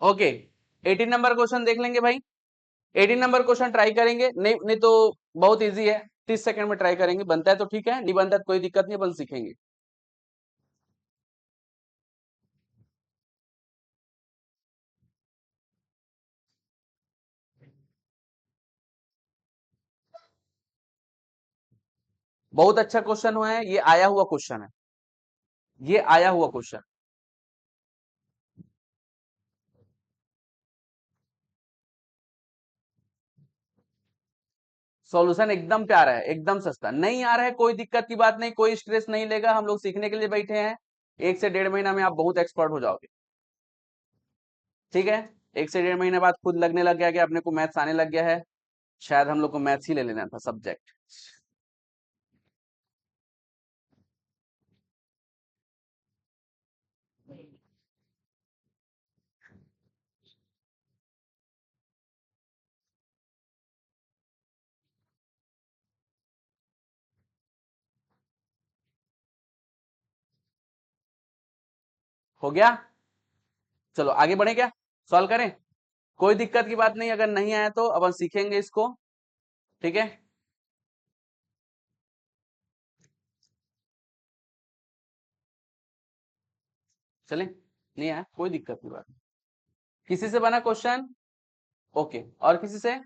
ओके, 18 नंबर क्वेश्चन देख लेंगे भाई। 18 नंबर क्वेश्चन ट्राई करेंगे, नहीं नहीं तो बहुत इजी है, 30 सेकंड में ट्राई करेंगे। बनता है तो ठीक है, नहीं बनता तो कोई दिक्कत नहीं, अपन सीखेंगे। बहुत अच्छा क्वेश्चन हुआ है, ये आया हुआ क्वेश्चन है, ये आया हुआ क्वेश्चन। सॉल्यूशन एकदम प्यारा है, एकदम सस्ता। नहीं आ रहा है कोई दिक्कत की बात नहीं, कोई स्ट्रेस नहीं लेगा, हम लोग सीखने के लिए बैठे हैं। 1 से 1.5 महीना में आप बहुत एक्सपर्ट हो जाओगे। ठीक है, 1 से 1.5 महीने बाद खुद लगने लग गया कि अपने को मैथ्स आने लग गया है। शायद हम लोग को मैथ्स ही ले लेना था सब्जेक्ट। हो गया, चलो आगे बढ़े क्या, सॉल्व करें? कोई दिक्कत की बात नहीं, अगर नहीं आया तो अपन सीखेंगे इसको। ठीक है, चलें, नहीं आया कोई दिक्कत की बात नहीं। किसी से बना क्वेश्चन? ओके, और किसी से?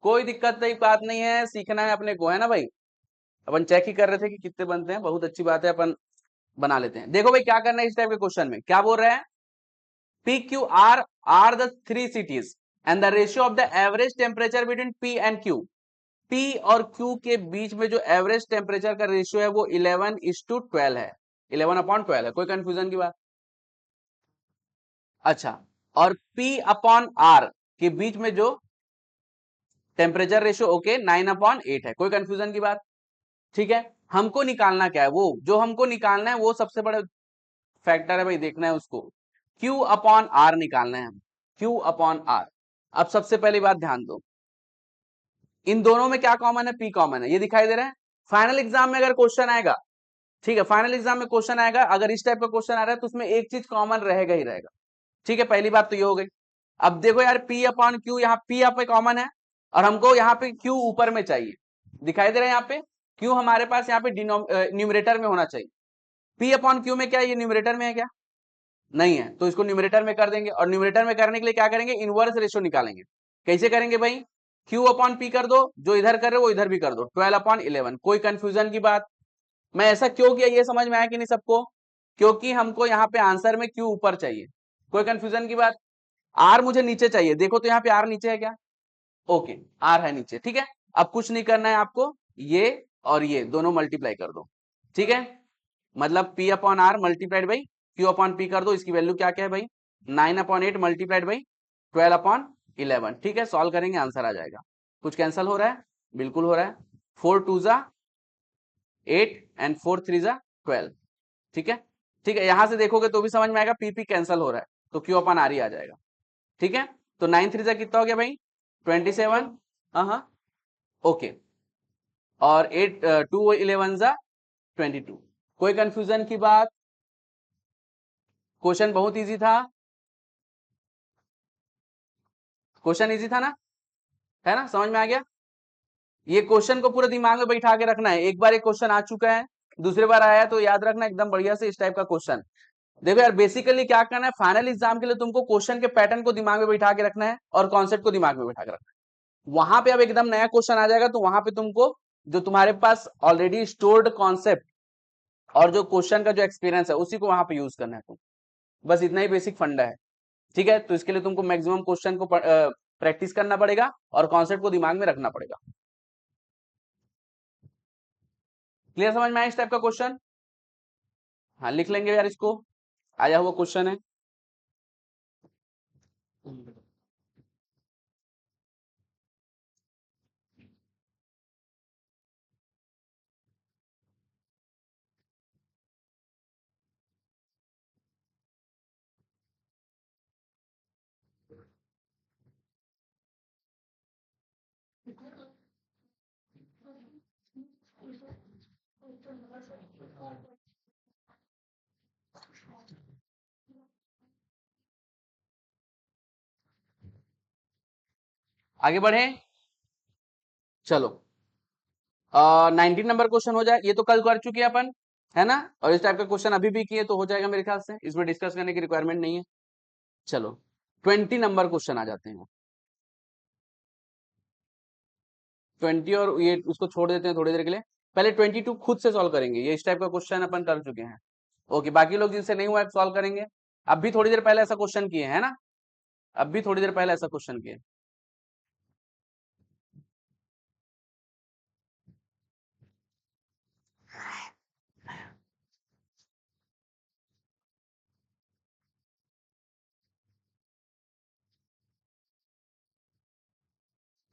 कोई दिक्कत नहीं, बात नहीं है, सीखना है अपने को, है ना भाई? अपन चेक ही कर रहे थे कि कितने बनते हैं, बहुत अच्छी बात है, अपन बना लेते हैं। देखो भाई क्या करना है इस टाइप के क्वेश्चन में, क्या बोल रहे हैं? P Q R the 3 cities and the ratio of the average temperature between P and Q. P और क्यू के बीच में जो एवरेज टेम्परेचर का रेशियो है वो 11:12 है। 11/12 है। कोई कंफ्यूजन की बात? अच्छा, और पी अपॉन आर के बीच में जो टेम्परेचर रेशियो, ओके, 9/8 है। कोई कंफ्यूजन की बात? ठीक है, हमको निकालना क्या है, वो जो हमको निकालना है वो सबसे बड़ा फैक्टर है भाई, देखना है उसको। Q अपॉन आर निकालना है हम, Q अपॉन आर। अब सबसे पहली बात ध्यान दो, इन दोनों में क्या कॉमन है? P कॉमन है, ये दिखाई दे रहा है। फाइनल एग्जाम में अगर क्वेश्चन आएगा, ठीक है, फाइनल एग्जाम में क्वेश्चन आएगा, अगर इस टाइप का क्वेश्चन आ रहा है तो उसमें एक चीज कॉमन रहेगा ही रहेगा। ठीक है, पहली बात तो ये हो गई। अब देखो यार, P अपॉन क्यू, यहाँ P यहाँ पे कॉमन है, और हमको यहाँ पे Q ऊपर में चाहिए, दिखाई दे रहा है यहाँ पे। Q हमारे पास यहाँ पे न्यूमरेटर में होना चाहिए। P अपॉन क्यू में क्या है, ये न्यूमरेटर में है क्या? नहीं है, तो इसको न्यूमरेटर में कर देंगे, और न्यूमरेटर में करने के लिए क्या करेंगे? इनवर्स रेशियो निकालेंगे। कैसे करेंगे भाई? Q अपॉन पी कर दो, जो इधर कर रहे हो वो इधर भी कर दो, 12/11। कोई कंफ्यूजन की बात? मैं ऐसा क्यों किया, ये समझ में आया कि नहीं सबको? क्योंकि हमको यहाँ पे आंसर में Q ऊपर चाहिए। कोई कंफ्यूजन की बात? R मुझे नीचे चाहिए, देखो तो यहाँ पे R नीचे है क्या? ओके, R है नीचे, ठीक है। अब कुछ नहीं करना है आपको, ये और ये दोनों मल्टीप्लाई कर दो। ठीक है, मतलब P upon R multiplied by Q upon P कर दो। इसकी वैल्यू क्या क्या है भाई? 9/8 मल्टीप्लाइड बाई 12/11। ठीक है, सॉल्व करेंगे, आंसर आ जाएगा। कुछ कैंसिल हो रहा है? बिल्कुल हो रहा है। 4 2 जा 8 एंड 4 3 जा 12। ठीक है, ठीक है, यहां से देखोगे तो भी समझ में आएगा, पी कैंसिल हो रहा है तो Q अपॉन आर ही आ जाएगा। ठीक है, तो 9 3 जा कितना हो गया भाई? 27। हाँ हाँ, ओके, और 8 2 11 जा 22। कोई कंफ्यूजन की बात? क्वेश्चन बहुत इजी था, क्वेश्चन इजी था ना, है ना, समझ में आ गया? ये क्वेश्चन को पूरे दिमाग में बैठा के रखना है। एक बार एक क्वेश्चन आ चुका है, दूसरी बार आया तो याद रखना एकदम बढ़िया से इस टाइप का क्वेश्चन। देखो यार, बेसिकली क्या करना है, फाइनल एग्जाम के लिए तुमको क्वेश्चन के पैटर्न को दिमाग में बैठा के रखना है और कॉन्सेप्ट को दिमाग में बैठा के रखना है। वहां पे अब एकदम नया क्वेश्चन आ जाएगा तो वहां पे तुमको जो तुम्हारे पास ऑलरेडी स्टोर्ड कॉन्सेप्ट और जो क्वेश्चन का जो एक्सपीरियंस है उसी को वहां पे यूज करना है तुम। बस इतना ही बेसिक फंडा है, ठीक है? तो इसके लिए तुमको मैक्सिमम क्वेश्चन को प्रैक्टिस करना पड़ेगा और कॉन्सेप्ट को दिमाग में रखना पड़ेगा। क्लियर, समझ में आया इस टाइप का क्वेश्चन? हाँ, लिख लेंगे यार इसको, आया हुआ क्वेश्चन है। आगे बढ़े, चलो। 19 नंबर क्वेश्चन हो जाए, ये तो कल कर चुके हैं अपन, है ना? और इस टाइप का क्वेश्चन अभी भी किए तो हो जाएगा मेरे ख्याल से, इसमें डिस्कस करने की रिक्वायरमेंट नहीं है। चलो 20 नंबर क्वेश्चन आ जाते हैं। 20 और ये उसको छोड़ देते हैं थोड़ी देर के लिए, पहले 22 खुद से सॉल्व करेंगे। ये इस टाइप का क्वेश्चन अपन कर चुके हैं। ओके, बाकी लोग जिनसे नहीं हुआ सॉल्व करेंगे। अब भी थोड़ी देर पहले ऐसा क्वेश्चन किए है ना, अब भी थोड़ी देर पहले ऐसा क्वेश्चन किए।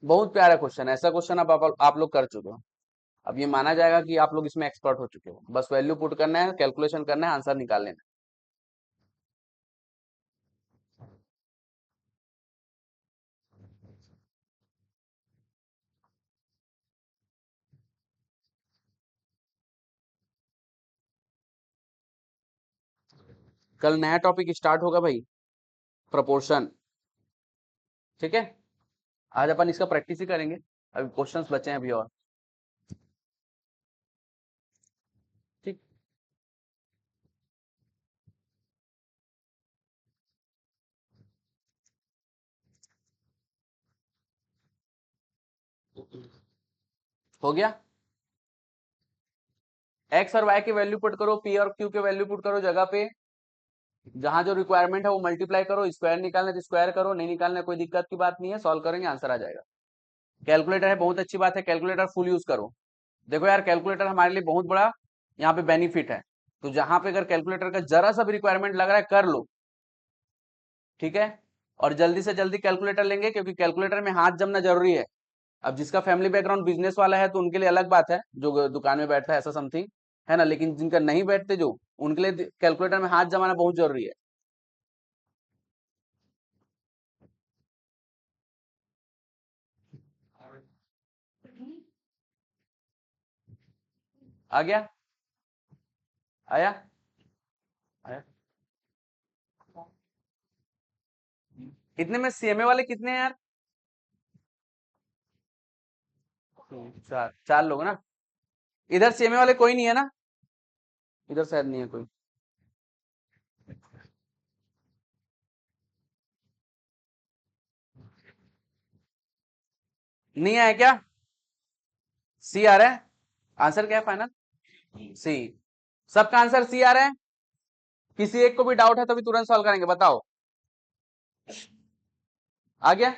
बहुत प्यारा क्वेश्चन है, ऐसा क्वेश्चन अब आप लोग कर चुके हो। अब ये माना जाएगा कि आप लोग इसमें एक्सपर्ट हो चुके हो। बस वैल्यू पुट करना है, कैलकुलेशन करना है, आंसर निकाल लेना है। कल नया टॉपिक स्टार्ट होगा भाई, प्रोपोर्शन, ठीक है? आज अपन इसका प्रैक्टिस ही करेंगे, अभी क्वेश्चंस बचे हैं अभी और, ठीक। हो गया, एक्स और वाई की वैल्यू पुट करो, पी और क्यू के वैल्यू पुट करो जगह पे, जहां जो रिक्वायरमेंट है वो मल्टीप्लाई करो, स्क्वायर निकालना तो स्क्वायर करो, नहीं निकालना कोई दिक्कत की बात नहीं है, सॉल्व करेंगे आंसर आ जाएगा। कैलकुलेटर है, बहुत अच्छी बात है, कैलकुलेटर फुल यूज करो। देखो यार, कैलकुलेटर हमारे लिए बहुत बड़ा यहाँ पे बेनिफिट है। तो जहां पे अगर कैलकुलेटर का जरा सा भी रिक्वायरमेंट लग रहा है कर लो, ठीक है? और जल्दी से जल्दी कैलकुलेटर लेंगे क्योंकि कैलकुलेटर में हाथ जमना जरूरी है। अब जिसका फैमिली बैकग्राउंड बिजनेस वाला है तो उनके लिए अलग बात है, जो दुकान में बैठता है ऐसा समथिंग, है ना? लेकिन जिनका नहीं बैठते जो, उनके लिए कैलकुलेटर में हाथ जमाना बहुत जरूरी है। आ गया, आया, आया। कितने में सीएमए वाले कितने हैं यार? चार, चार लोग ना। इधर सीएमए वाले कोई नहीं है ना? इधर शायद नहीं है कोई। नहीं आया क्या? सी आ रहा है, आंसर क्या है फाइनल? सी। सबका आंसर सी आ रहा है? किसी एक को भी डाउट है तो भी तुरंत सॉल्व करेंगे, बताओ। आ गया,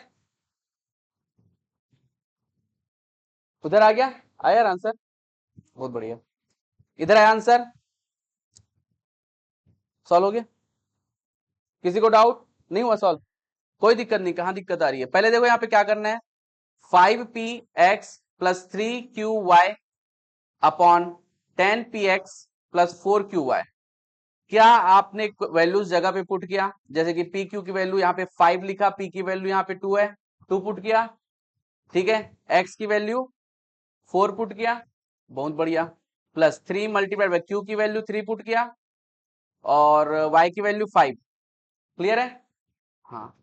उधर आ गया, आया यार आंसर, बहुत बढ़िया। इधर आया आंसर, सॉल्व हो गया। किसी को डाउट नहीं हुआ सॉल्व? कोई दिक्कत नहीं, कहां दिक्कत आ रही है? पहले देखो यहाँ पे क्या करना है, 5p(x) plus 3q(y) upon 10p(x) plus 4q(y). क्या आपने वैल्यूज जगह पे पुट किया? जैसे कि पी क्यू की वैल्यू यहाँ पे 5 लिखा, पी की वैल्यू यहाँ पे 2 है, 2 पुट किया, ठीक है? एक्स की वैल्यू 4 पुट किया, बहुत बढ़िया, प्लस 3 मल्टीप्लाइड बाय क्यू की वैल्यू 3 पुट किया, और y की वैल्यू 5। क्लियर है? हाँ,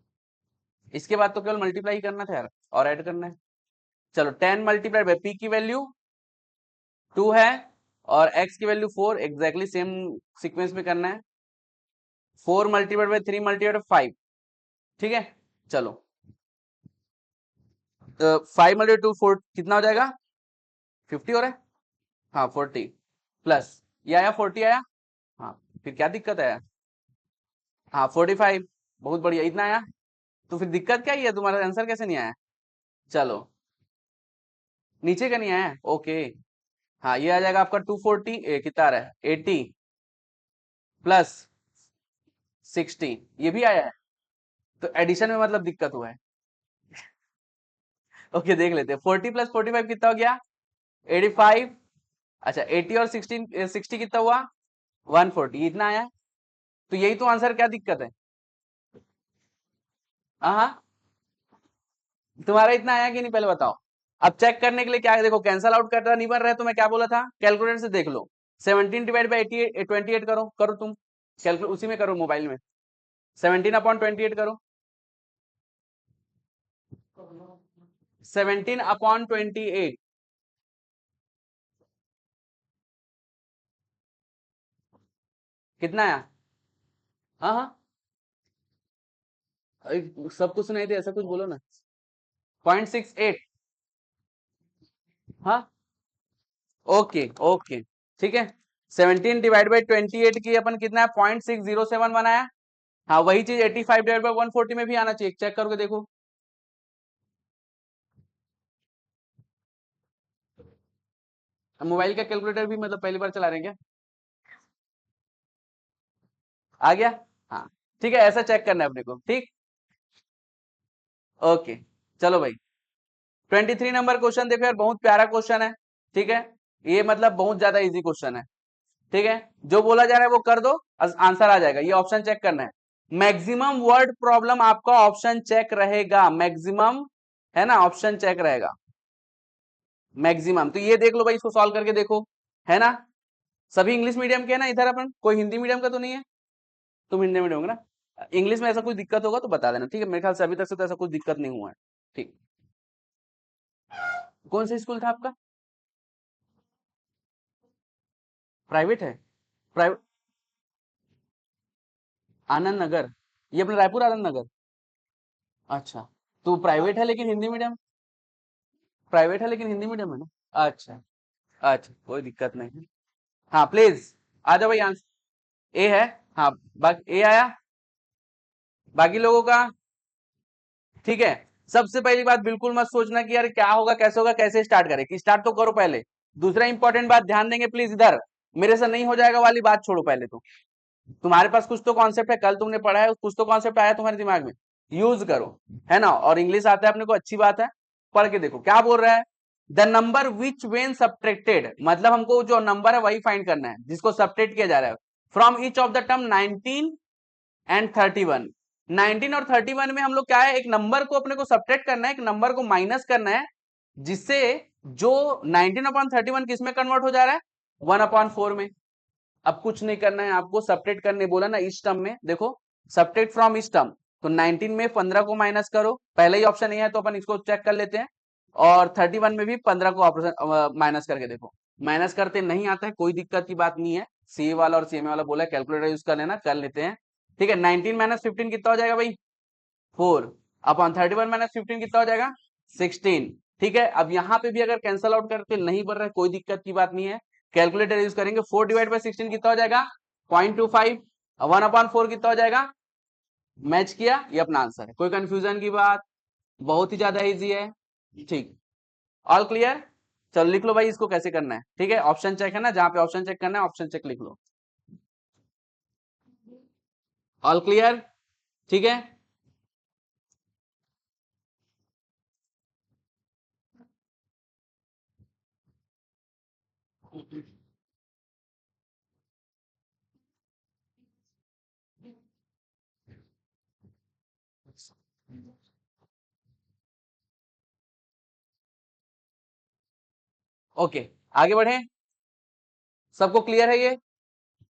इसके बाद तो केवल मल्टीप्लाई करना था यार, और ऐड करना है। चलो 10 मल्टीप्लाइड बाय p की वैल्यू 2 है, और x की वैल्यू 4, एग्जैक्टली सेम सीक्वेंस में करना है। 4 मल्टीप्लाइड बाय 3 मल्टीप्लाइड 5। ठीक है, चलो 5 मल्टीप्लाइड 2 4 कितना हो जाएगा? 50 हो रहा है। हाँ 40 प्लस ये आया 40 आया। हाँ, फिर क्या दिक्कत है? हाँ 45, बहुत बढ़िया, इतना आया। तो फिर दिक्कत क्या ही है, तुम्हारा आंसर कैसे नहीं आया? चलो, नीचे का नहीं आया, ओके। हाँ, ये आ जाएगा आपका 240, कितना आ रहा है? 80 प्लस 60, ये भी आया है। तो एडिशन में मतलब दिक्कत हुआ है। ओके, देख लेते हैं। 40 प्लस 45 कितना हो गया? 85। अच्छा, 80 और 60 कितना हुआ? 140, इतना आया है। तो यही तो आंसर, क्या दिक्कत है? हाँ, तुम्हारा इतना आया कि नहीं, पहले बताओ। अब चेक करने के लिए क्या है, देखो कैंसल आउट करना नहीं बन रहा है, तो मैं क्या बोला था, कैलकुलेटर से देख लो। 17 डिवाइड बाई 28 करो, करो तुम कैलकुलेट, उसी में करो मोबाइल में। 17 अपॉन 28 करो। 17 अपॉन 28 कितना आया? हाँ हाँ, सब कुछ सुनाई दे, ऐसा कुछ बोलो ना। 0.68। हाँ, ओके ओके, ठीक है। 17 डिवाइड बाई 28 की अपन कितना है? 0.6071 बनाया। हाँ, वही चीज 85 डिवाइड बाई 140 में भी आना चाहिए, चेक करके देखो। मोबाइल का कैलकुलेटर भी मतलब पहली बार चला रहे हैं क्या? आ गया? हाँ, ठीक है, ऐसा चेक करना है अपने को, ठीक। ओके, चलो भाई, 23 नंबर क्वेश्चन देखो यार, बहुत प्यारा क्वेश्चन है। ठीक है, ये मतलब बहुत ज्यादा इजी क्वेश्चन है। ठीक है, जो बोला जा रहा है वो कर दो, आंसर आ जाएगा। ये ऑप्शन चेक करना है। मैक्सिमम वर्ड प्रॉब्लम आपका ऑप्शन चेक रहेगा, मैक्सिमम है ना, ऑप्शन चेक रहेगा मैक्सिमम। तो ये देख लो भाई, इसको सॉल्व करके देखो, है ना। सभी इंग्लिश मीडियम के है ना इधर, अपन कोई हिंदी मीडियम का तो नहीं है? तुम हिंदी मीडियम होगा ना। इंग्लिश में ऐसा कुछ दिक्कत होगा तो बता देना, ठीक है। मेरे ख्याल से अभी तक से तो ऐसा कुछ दिक्कत नहीं हुआ है। ठीक, कौन सा स्कूल था आपका? प्राइवेट है? प्राइवेट? आनंद नगर? ये अपना रायपुर आनंद नगर? अच्छा, तो प्राइवेट है लेकिन हिंदी मीडियम? प्राइवेट है लेकिन हिंदी मीडियम है ना? अच्छा, अच्छा, कोई दिक्कत नहीं। हाँ प्लीज, आ जाओ भाई, आंसर ए है। हाँ, बाकी ए आया, बाकी लोगों का। ठीक है, सबसे पहली बात, बिल्कुल मत सोचना कि यार क्या होगा, कैसे होगा, कैसे स्टार्ट करें, कि स्टार्ट तो करो पहले। दूसरा इंपॉर्टेंट बात ध्यान देंगे प्लीज इधर, मेरे से नहीं हो जाएगा वाली बात छोड़ो पहले तो। तुम्हारे पास कुछ तो कॉन्सेप्ट है, कल तुमने पढ़ा है, कुछ तो कॉन्सेप्ट आया तुम्हारे दिमाग में, यूज करो, है ना। और इंग्लिश आता है अपने को, अच्छी बात है। पढ़ के देखो क्या बोल रहा है। The number which when subtracted, मतलब हमको जो नंबर है वही फाइंड करना है जिसको सब्ट्रैक्ट किया जा रहा है, from each of the term 19 and 31। 19 और 31 में हम लोग क्या है, एक नंबर को अपने को सब्ट्रैक्ट करना है, एक नंबर को माइनस करना है, जिससे जो 19 अपॉन 31 किस में कन्वर्ट हो जा रहा है? 1 अपॉन 4 में। अब कुछ नहीं करना है आपको, सब्ट्रैक्ट करने बोला ना इस टर्म में, देखो सब्ट्रैक्ट फ्रॉम इस टर्म। तो 19 में 15 को माइनस करो, पहले ही ऑप्शन नहीं है तो अपन इसको चेक कर लेते हैं। और 31 में भी 15 को ऑप्शन माइनस करके देखो। माइनस करते नहीं आता है, कोई दिक्कत की बात नहीं है। सी वाला और सीएमए वाला बोला कैलकुलेटर यूज कर लेना, कर लेते हैं। ठीक है, 19 माइनस 15 कितना हो जाएगा भाई? 4 अपॉन 31 माइनस 15 कितना हो जाएगा? 16। ठीक है, अब यहाँ पे भी अगर कैंसल आउट करके नहीं बन रहा है, कोई दिक्कत की बात नहीं है, कैलकुलेटर यूज करेंगे। 4 डिवाइड बाई 16 कितना हो जाएगा? 0.25। 1 अपॉन 4 कितना हो जाएगा? मैच किया, ये अपना आंसर है। कोई कंफ्यूजन की बात? बहुत ही ज्यादा इजी है। ठीक, ऑल क्लियर। चलो लिख लो भाई, इसको कैसे करना है। ठीक है, ऑप्शन चेक है ना, जहां पे ऑप्शन चेक करना है ऑप्शन चेक लिख लो। ऑल क्लियर, ठीक है। ओके, आगे बढ़े। सबको क्लियर है ये?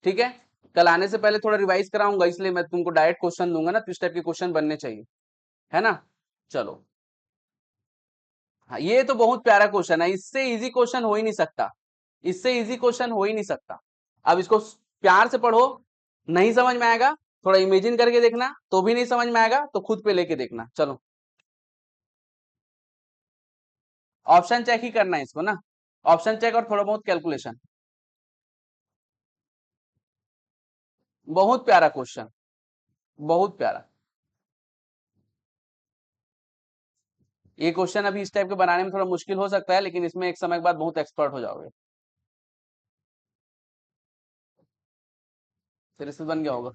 ठीक है, कल आने से पहले थोड़ा रिवाइज कराऊंगा, इसलिए मैं तुमको डायरेक्ट क्वेश्चन दूंगा ना, तो इस टाइप के क्वेश्चन बनने चाहिए, है ना। चलो, हाँ ये तो बहुत प्यारा क्वेश्चन है, इससे इजी क्वेश्चन हो ही नहीं सकता, इससे इजी क्वेश्चन हो ही नहीं सकता। अब इसको प्यार से पढ़ो, नहीं समझ में आएगा थोड़ा इमेजिन करके देखना, तो भी नहीं समझ में आएगा तो खुद पे लेके देखना। चलो, ऑप्शन चेक ही करना है इसको ना, ऑप्शन चेक और थोड़ा बहुत कैलकुलेशन। बहुत प्यारा क्वेश्चन, बहुत प्यारा। ये क्वेश्चन अभी इस टाइप के बनाने में थोड़ा मुश्किल हो सकता है, लेकिन इसमें एक समय के बाद बहुत एक्सपर्ट हो जाओगे, फिर इससे बन गया होगा।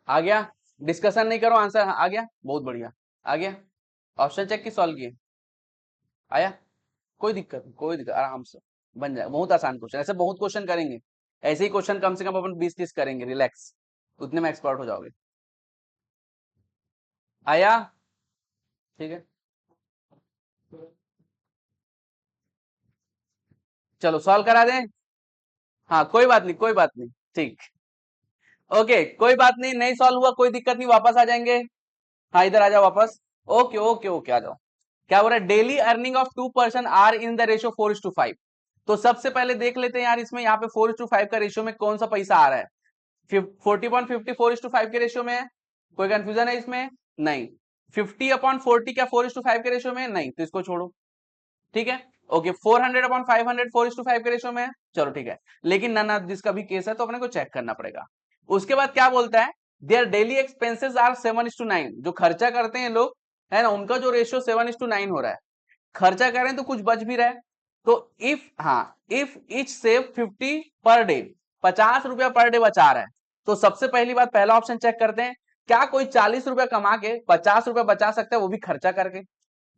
आ गया, डिस्कशन नहीं करो, आंसर आ गया, बहुत बढ़िया, आ गया। ऑप्शन चेक की सॉल्व किए, आया, कोई दिक्कत नहीं, कोई दिक्कत, आराम से बन जाएगा, बहुत आसान क्वेश्चन, ऐसे बहुत क्वेश्चन करेंगे, ऐसे ही क्वेश्चन कम से कम अपन 20-30 करेंगे, रिलैक्स, उतने में एक्सपर्ट हो जाओगे। आया, ठीक है, चलो सॉल्व करा दें। हाँ कोई बात नहीं, कोई बात नहीं, ठीक, ओके कोई बात नहीं, नहीं सॉल्व हुआ कोई दिक्कत नहीं, वापस आ जाएंगे। हाँ इधर आ जाओ वापस, ओके ओके ओके, आ जाओ। क्या बोल रहा है, daily earning of 2 person are in the ratio 4:5। तो सबसे पहले देख लेते हैं यार, इसमें यहाँ पे 4:5 का रेशियो में कौन सा पैसा आ रहा है। 40/50 4:5 के रेशियो में है, कोई कंफ्यूजन है इसमें? नहीं। 50/40 क्या 4:5 के रेशियो में है? नहीं, तो इसको छोड़ो, ठीक है। ओके, 400/500 4:5 के रेशियो में है, चलो ठीक है। लेकिन नन ऑफ दिस का भी केस है, तो अपने को चेक करना पड़ेगा। उसके बाद क्या बोलता है, देयर डेली एक्सपेंसेस आर 7:9, जो खर्चा करते हैं लोग, है ना, उनका जो रेशियो 7:9 हो रहा है, खर्चा करें तो कुछ बच भी रहा है। तो इफ, हाँ, if etch save 50 per day, 50 रुपया पर डे बचा रहा है, तो सबसे पहली बात, पहला ऑप्शन चेक करते हैं, क्या कोई 40 रुपया कमा के 50 रुपया बचा सकता है, वो भी खर्चा करके?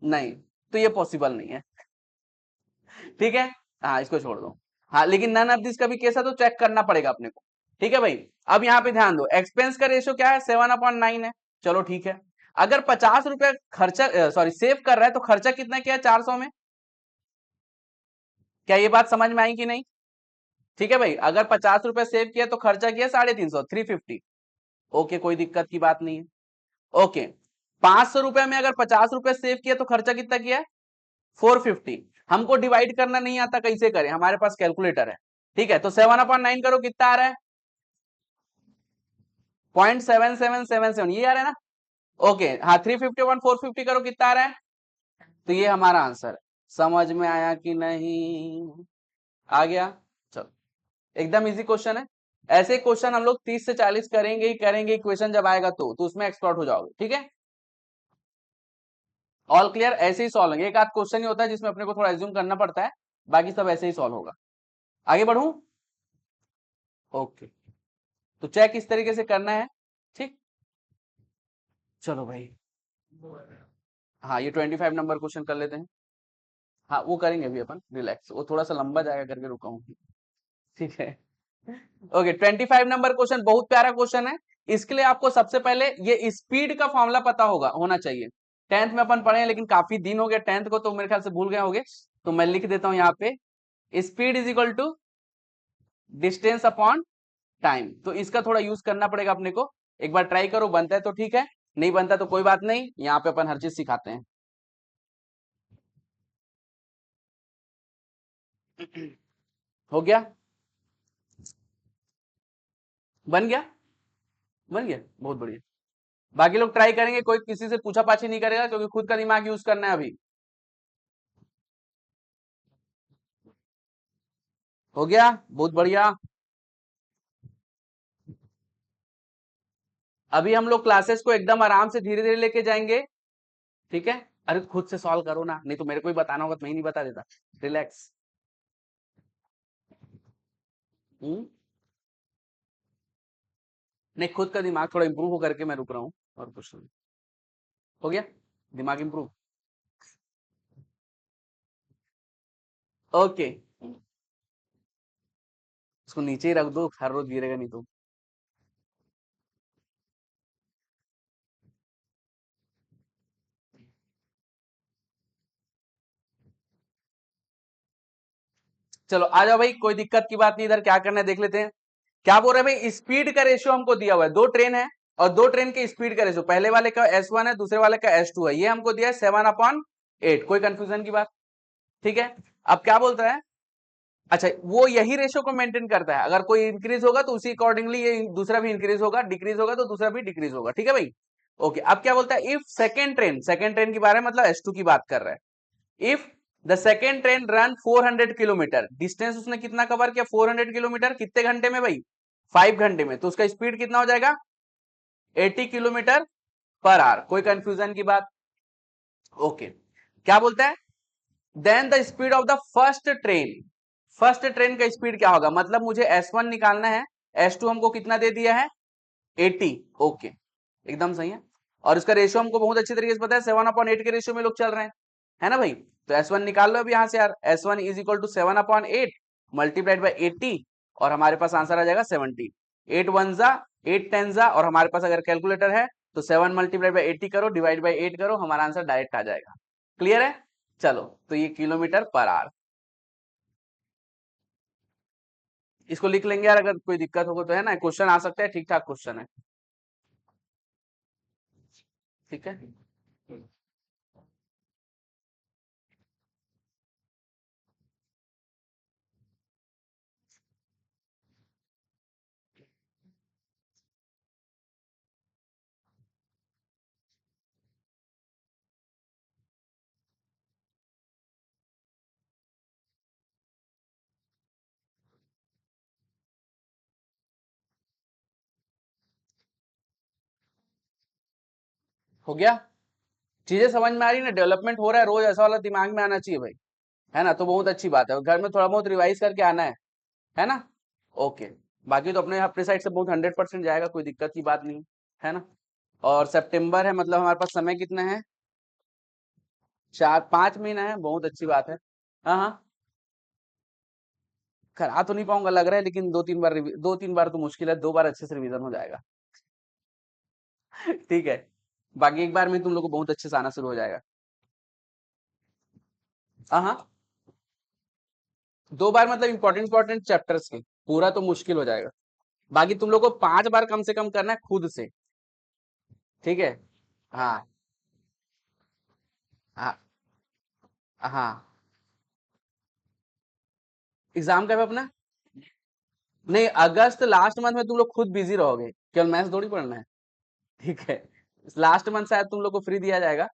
नहीं, तो ये पॉसिबल नहीं है, ठीक है। हाँ इसको छोड़ दो। हाँ लेकिन नन ऑफ दिस का भी केस है, तो चेक करना पड़ेगा अपने को, ठीक है भाई। अब यहाँ पे ध्यान दो, एक्सपेंस का रेशियो क्या है, 7/9 है, चलो ठीक है। अगर 50 रुपया खर्चा, सॉरी सेव कर रहा है, तो खर्चा कितना किया है 400 में? क्या ये बात समझ में आई कि नहीं? ठीक है भाई, अगर 50 रुपया सेव किया तो खर्चा किया 350, 350, ओके कोई दिक्कत की बात नहीं है। ओके, 500 रुपया में अगर 50 रुपया सेव किया तो खर्चा कितना किया है? 450। हमको डिवाइड करना नहीं आता, कैसे करें, हमारे पास कैलकुलेटर है, ठीक है। तो 7/9 करो, कितना आ रहा है? 0.7777, ये आ रहा है ना। ओके, हाँ 350/450 करो, कितना आ रहा है? तो ये हमारा आंसर है। समझ में आया कि नहीं? आ गया, चलो, एकदम इजी क्वेश्चन है। ऐसे क्वेश्चन हम लोग 30 से 40 करेंगे ही करेंगे, इक्वेशन जब आएगा तो उसमें एक्सपर्ट हो जाओगे, ठीक है। ऑल क्लियर, ऐसे ही सॉल्व होंगे, एक आध क्वेश्चन ही होता है जिसमें अपने को थोड़ा एज्यूम करना पड़ता है, बाकी सब ऐसे ही सॉल्व होगा। आगे बढ़ूं? ओके, तो चेक इस तरीके से करना है, ठीक। चलो भाई, हाँ ये 25 नंबर क्वेश्चन कर लेते हैं। हाँ वो करेंगे अभी अपन, रिलैक्स, वो थोड़ा सा लंबा जाएगा करके रुका हूँ, ठीक है। ओके, 25 नंबर क्वेश्चन बहुत प्यारा क्वेश्चन है। इसके लिए आपको सबसे पहले ये स्पीड का फॉर्मूला पता होना चाहिए। 10th में अपन पढ़े हैं, लेकिन काफी दिन हो गया 10th को, तो मेरे ख्याल से भूल गए होंगे, तो मैं लिख देता हूं यहाँ पे, speed is equal to distance upon time. तो इसका थोड़ा यूज करना पड़ेगा अपने को, एक बार ट्राई करो, बनता है तो ठीक है, नहीं बनता तो कोई बात नहीं, यहाँ पे अपन हर चीज सिखाते हैं। हो गया, बन गया, बन गया, बहुत बढ़िया। बाकी लोग ट्राई करेंगे, कोई किसी से पूछा पाछी नहीं करेगा, क्योंकि खुद का दिमाग यूज करना है अभी। हो गया, बहुत बढ़िया। अभी हम लोग क्लासेस को एकदम आराम से धीरे धीरे लेके जाएंगे, ठीक है। अरे खुद से सॉल्व करो ना, नहीं तो मेरे को ही बताना होगा, तो मैं ही नहीं बता देता, रिलैक्स। हम्म, नहीं खुद का दिमाग थोड़ा इंप्रूव हो करके मैं रुक रहा हूँ, और कुछ नहीं। हो गया, दिमाग इंप्रूव। ओके, इसको नीचे ही रख दो, हर रोज गिरेगा नहीं तो। चलो आ जाओ भाई, कोई दिक्कत की बात नहीं, इधर क्या करना है देख लेते हैं। क्या बोल रहे हैं भाई, स्पीड का रेशियो हमको दिया हुआ है, दो ट्रेन है और दो ट्रेन के स्पीड का रेशियो, पहले वाले का S1 है, दूसरे वाले का S2 है, ये हमको दिया है 7/8। कोई कंफ्यूजन की बात? ठीक है। अब क्या बोलता है, अच्छा वो यही रेशियो को मेंटेन करता है, अगर कोई इंक्रीज होगा तो उसी अकॉर्डिंगली ये दूसरा भी इंक्रीज होगा, डिक्रीज होगा तो दूसरा भी डिक्रीज होगा। ठीक है भाई। ओके, अब क्या बोलता है, इफ सेकेंड ट्रेन की बारे में, मतलब S2 की बात कर रहा है। If the second train run 400 kilometre, distance उसने कितना कवर किया, 400 किलोमीटर, कितने घंटे में भाई, 5 घंटे में, तो उसका स्पीड कितना हो जाएगा, 80 किलोमीटर पर आवर। कोई कंफ्यूजन की बात? ओके, क्या बोलता है, then the speed of the first train का स्पीड क्या होगा, मतलब मुझे S1 निकालना है, S2 हमको कितना दे दिया है, 80। ओके, एकदम सही है। और इसका रेशियो हमको बहुत अच्छी तरीके से पता है, 7/8 के रेशियो में लोग चल रहे हैं, है ना भाई। तो S1 निकाल लो अब यहाँ से यार, S1 is equal to 7/8 multiplied by 80, और हमारे पास आंसर आ जाएगा 70। 8 1 जा, 8 10 जा, और हमारे पास अगर कैलकुलेटर है तो 7 मल्टीप्लाइड बाई 80 करो, डिवाइड बाई 8 करो, हमारा आंसर डायरेक्ट आ जाएगा। क्लियर है? चलो, तो ये किलोमीटर पर आवर, इसको लिख लेंगे यार, अगर कोई दिक्कत होगा तो, है ना, क्वेश्चन आ सकता है, ठीक ठाक क्वेश्चन है। ठीक है, हो गया। चीजें समझ में आ रही ना, डेवलपमेंट हो रहा है, रोज ऐसा वाला दिमाग में आना चाहिए भाई, है ना, तो बहुत अच्छी बात है, और घर में थोड़ा बहुत रिवाइज करके आना है ना। ओके, बाकी तो अपने अपने साइड से बहुत 100% जाएगा, कोई दिक्कत की बात नहीं, है ना। और सितंबर है, मतलब हमारे पास समय कितना है, 4 5 महीना है, बहुत अच्छी बात है। हाँ हाँ, करा तो नहीं पाऊंगा लग रहा है, लेकिन 2 3 बार 2 3 बार तो मुश्किल है, 2 बार अच्छे से रिवीजन हो जाएगा। ठीक है, बाकी एक बार में तुम लोग को बहुत अच्छे से आना शुरू हो जाएगा। हाँ हाँ, 2 बार मतलब इंपॉर्टेंट इंपॉर्टेंट चैप्टर्स के, पूरा तो मुश्किल हो जाएगा। बाकी तुम लोग को 5 बार कम से कम करना है खुद से। ठीक है। हाँ हाँ हाँ, एग्जाम कब है अपना? नहीं, अगस्त लास्ट मंथ में तुम लोग खुद बिजी रहोगे, केवल मैथ्स थोड़ी पढ़ना है। ठीक है, लास्ट मंथ शायद तुम लोग को फ्री दिया जाएगा,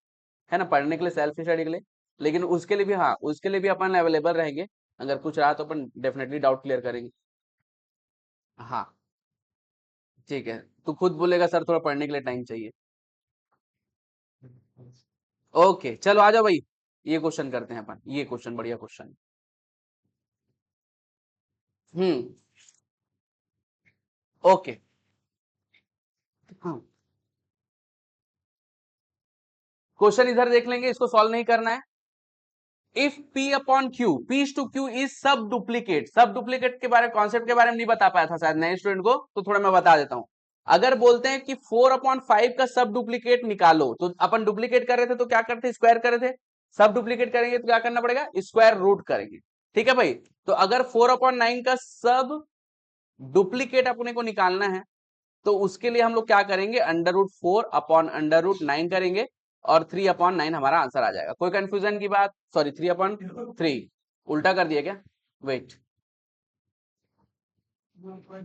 है ना, पढ़ने के लिए, सेल्फ स्टडी के लिए। लेकिन उसके लिए भी, हाँ, उसके लिए भी अपन अवेलेबल रहेंगे, अगर कुछ रहा तो अपन डेफिनेटली डाउट क्लियर करेंगे। हाँ, ठीक है, तू खुद बोलेगा सर थोड़ा पढ़ने के लिए टाइम चाहिए। ओके, चलो आ जाओ भाई, ये क्वेश्चन करते हैं अपन, ये क्वेश्चन बढ़िया क्वेश्चन। हम्म। ओके। हाँ, क्वेश्चन इधर देख लेंगे, इसको सॉल्व नहीं करना है। If P upon Q, P to Q is subduplicate, subduplicate के बारे में, कॉन्सेप्ट के बारे में नहीं बता पाया था शायद नए स्टूडेंट को, तो थोड़ा मैं बता देता हूं। अगर बोलते हैं कि 4/5 का सब डुप्लीकेट निकालो, तो अपन डुप्लीकेट कर रहे थे तो क्या करते, स्क्वायर कर रहे थे। सब डुप्लीकेट करेंगे तो क्या करना पड़ेगा, स्क्वायर रूट करेंगे। ठीक है भाई, तो अगर 4/9 का सब डुप्लीकेट अपने को निकालना है, तो उसके लिए हम लोग क्या करेंगे, √4/√9 करेंगे, और 3/9 हमारा आंसर आ जाएगा। कोई कंफ्यूजन की बात? सॉरी, 3/3, उल्टा कर दिया क्या, वेट,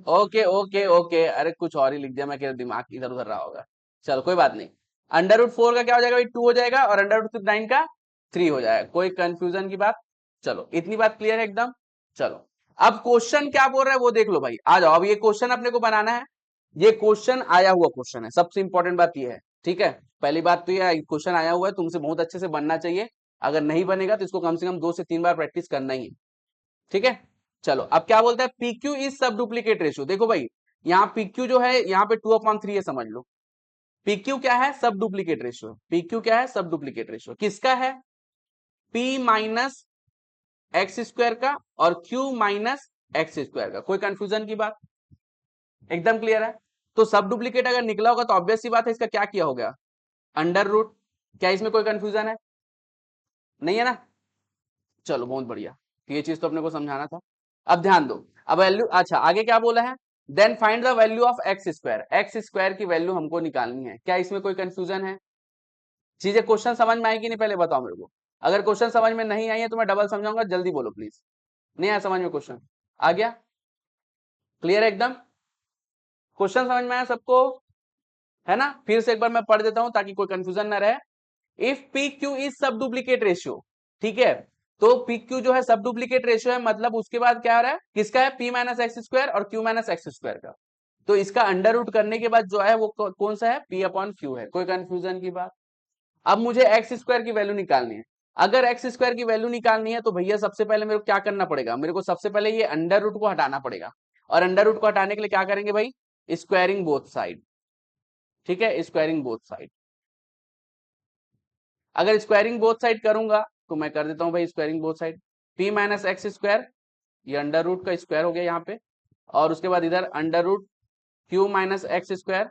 ओके ओके ओके, अरे कुछ और ही लिख दिया मैं, क्या दिमाग इधर उधर रहा होगा। चलो कोई बात नहीं, √4 का क्या हो जाएगा भाई, 2 हो जाएगा, और √9 का 3 हो जाएगा। कोई कंफ्यूजन की बात? चलो, इतनी बात क्लियर है एकदम। चलो, अब क्वेश्चन क्या बोल रहा है वो देख लो भाई, आ जाओ, अब ये क्वेश्चन अपने को बनाना है। ये क्वेश्चन आया हुआ क्वेश्चन है, सबसे इंपॉर्टेंट बात ये है। ठीक है, पहली बात तो ये क्वेश्चन आया हुआ है, तुमसे बहुत अच्छे से बनना चाहिए, अगर नहीं बनेगा तो इसको कम से कम 2 से 3 बार प्रैक्टिस करना ही है। ठीक है, चलो, अब क्या बोलता है, PQ इज सब डुप्लीकेट रेशियो। देखो भाई, यहाँ PQ जो है, यहाँ पे 2/3 है, समझ लो। PQ क्या है, सब डुप्लीकेट रेशियो। PQ क्या है, सब डुप्लीकेट रेशियो किसका है, P माइनस एक्स स्क्वायर का और क्यू माइनस एक्स स्क्वायर का। कोई कंफ्यूजन की बात? एकदम क्लियर है। तो सब डुप्लीकेट अगर निकला होगा तो ऑब्वियस सी बात है इसका क्या किया हो गया, अंडर रूट। क्या इसमें कोई कंफ्यूजन है? नहीं है ना? चलो बहुत बढ़िया, ये चीज तो अपने को समझाना था। अब ध्यान दो, अब वैल्यू, अच्छा आगे क्या बोला है, then find the value of x square. X square की वैल्यू हमको निकालनी है। क्या इसमें कोई कंफ्यूजन है? चीजें क्वेश्चन समझ में आएगी नहीं पहले बताओ मेरे को। अगर क्वेश्चन समझ में नहीं आई है तो मैं डबल समझाऊंगा, जल्दी बोलो प्लीज। नहीं आया समझ में क्वेश्चन? आ गया? क्लियर है एकदम? क्वेश्चन समझ में आया सबको? है ना? फिर से एक बार मैं पढ़ देता हूं ताकि कोई कंफ्यूजन ना रहे। इफ पी क्यू इज सब डुप्लीकेट रेशियो, ठीक है, तो पी क्यू जो है सब डुप्लीकेट रेशियो है, मतलब उसके बाद क्या हो रहा है, किसका है, पी माइनस एक्स स्क्वायर और क्यू माइनस एक्स स्क्वायर का। तो इसका अंडर रूट करने के बाद जो है वो कौन सा है, पी अपॉन क्यू है। कोई कंफ्यूजन की बात? अब मुझे एक्स स्क्वायर की वैल्यू निकालनी है। अगर एक्स स्क्वायर की वैल्यू निकालनी है तो भैया सबसे पहले मेरे को क्या करना पड़ेगा, मेरे को सबसे पहले ये अंडर रूट को हटाना पड़ेगा। और अंडर रूट को हटाने के लिए क्या करेंगे भाई, स्क्वायरिंग बोथ साइड। ठीक है, स्क्वायरिंग बोथ साइड। अगर स्क्वायरिंग बोथ साइड करूंगा तो मैं कर देता हूं भाई squaring both side. P minus x square, ये अंडर रूट का स्क्वायर हो गया यहाँ पे, और उसके बाद इधर under root q minus x square.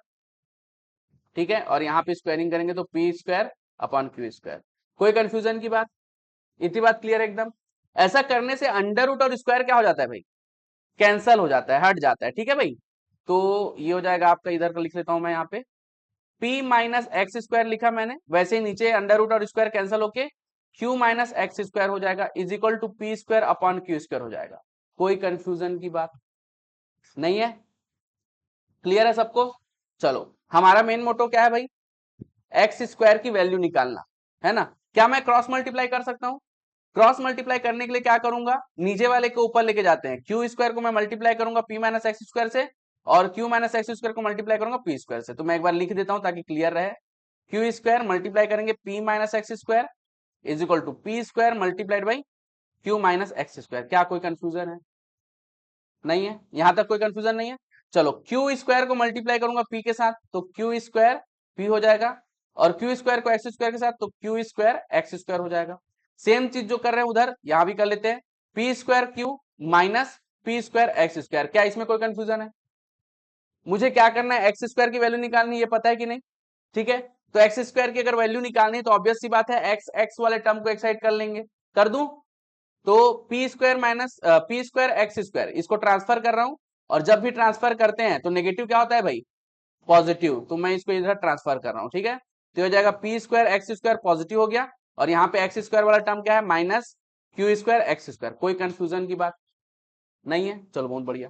ठीक है, और यहाँ पे स्क्वायरिंग करेंगे तो p square upon q square. कोई कंफ्यूजन की बात? इतनी बात क्लियर है एकदम? ऐसा करने से अंडर रूट और स्क्वायर क्या हो जाता है भाई, कैंसल हो जाता है, हट जाता है। ठीक है भाई, तो ये हो जाएगा आपका, इधर का लिख लेता हूं मैं यहाँ पे, p माइनस एक्स स्क्वायर लिखा मैंने, वैसे ही नीचे अंडर रूट और स्क्वायर कैंसिल होके q माइनस एक्स स्क्वायर हो जाएगा, is equal to p square upon q square हो जाएगा। कोई कंफ्यूजन की बात नहीं है? क्लियर है सबको? चलो, हमारा मेन मोटो क्या है भाई, एक्स स्क्वायर की वैल्यू निकालना है ना। क्या मैं क्रॉस मल्टीप्लाई कर सकता हूं? क्रॉस मल्टीप्लाई करने के लिए क्या करूंगा, नीचे वाले को ऊपर लेके जाते हैं, क्यू स्क्वायर को मैं मल्टीप्लाई करूंगा पी माइनस एक्स स्क्वायर से, और क्यू माइनस एक्स स्क्वायर को मल्टीप्लाई करूंगा पी स्क्वायर से। तो मैं एक बार लिख देता हूं ताकि क्लियर रहे। क्यू स्क्वायर मल्टीप्लाई करेंगे p minus x square is equal to p square multiplied by q minus x square. क्या कोई कंफ्यूजन है? नहीं है, यहां तक कोई कंफ्यूजन नहीं है। चलो, क्यू स्क्वायर को मल्टीप्लाई करूंगा पी के साथ तो क्यू स्क्वायर पी हो जाएगा, और क्यू स्क्वायर को एक्स स्क्वायर के साथ तो क्यू स्क्वायर एक्स स्क्वायर हो जाएगा। सेम चीज जो कर रहे हैं उधर यहां भी कर लेते हैं, P square Q minus P square x square. क्या इसमें कोई कंफ्यूजन है? मुझे क्या करना है, एक्स स्क्वायर की वैल्यू निकालनी है, पता है कि नहीं? ठीक है, तो एक्स स्क्वायर की अगर वैल्यू निकालनी है तो ऑब्वियस सी बात है, एक्स एक्स वाले टर्म को एक साइड कर लेंगे। कर दूं? तो p square minus P square x square, इसको ट्रांसफर कर रहा हूं, और जब भी ट्रांसफर करते हैं तो नेगेटिव क्या होता है भाई, पॉजिटिव। तो मैं इसको इधर ट्रांसफर कर रहा हूं। ठीक है, तो हो जाएगा P square x square positive हो गया, और यहाँ पे एक्स स्क्वायर वाला टर्म क्या है, minus q square x square. कोई कंफ्यूजन की बात नहीं है? चलो बहुत बढ़िया,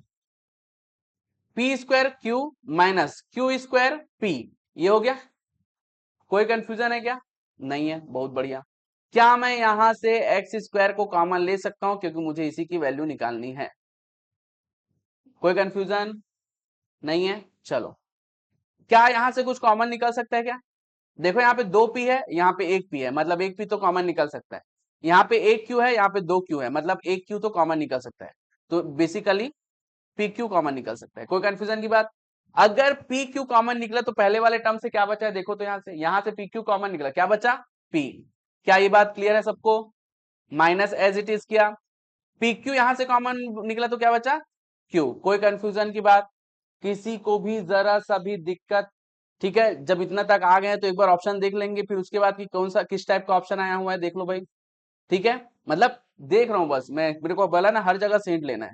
P square Q minus q square P, ये हो गया। कोई कंफ्यूजन है क्या? नहीं है, बहुत बढ़िया। क्या मैं यहां से एक्स स्क्वायर को कॉमन ले सकता हूं, क्योंकि मुझे इसी की वैल्यू निकालनी है। कोई कंफ्यूजन नहीं है? चलो, क्या यहां से कुछ कॉमन निकल सकता है क्या? देखो यहाँ पे दो पी है, यहाँ पे एक पी है, मतलब एक पी तो कॉमन निकल सकता है। यहाँ पे एक क्यू है, यहाँ पे दो क्यू है, मतलब एक क्यू तो कॉमन निकल सकता है। तो बेसिकली पी क्यू कॉमन निकल सकता है। कोई कंफ्यूजन की बात? अगर पी क्यू कॉमन निकला तो पहले वाले टर्म से क्या बचा है, देखो तो यहाँ से पी क्यू कॉमन निकला, क्या बचा, पी। क्या ये बात क्लियर है सबको? माइनस एज इट इज किया, पी क्यू यहां से कॉमन निकला तो क्या बचा, क्यू। कोई कंफ्यूजन की बात? किसी को भी जरा सा भी दिक्कत? ठीक है, जब इतना तक आ गए तो एक बार ऑप्शन देख लेंगे, फिर उसके बाद कि कौन सा किस टाइप का ऑप्शन आया हुआ है देख लो भाई। ठीक है, मतलब देख रहा हूं बस मैं, मेरे को बोला ना हर जगह से हिंट लेना है,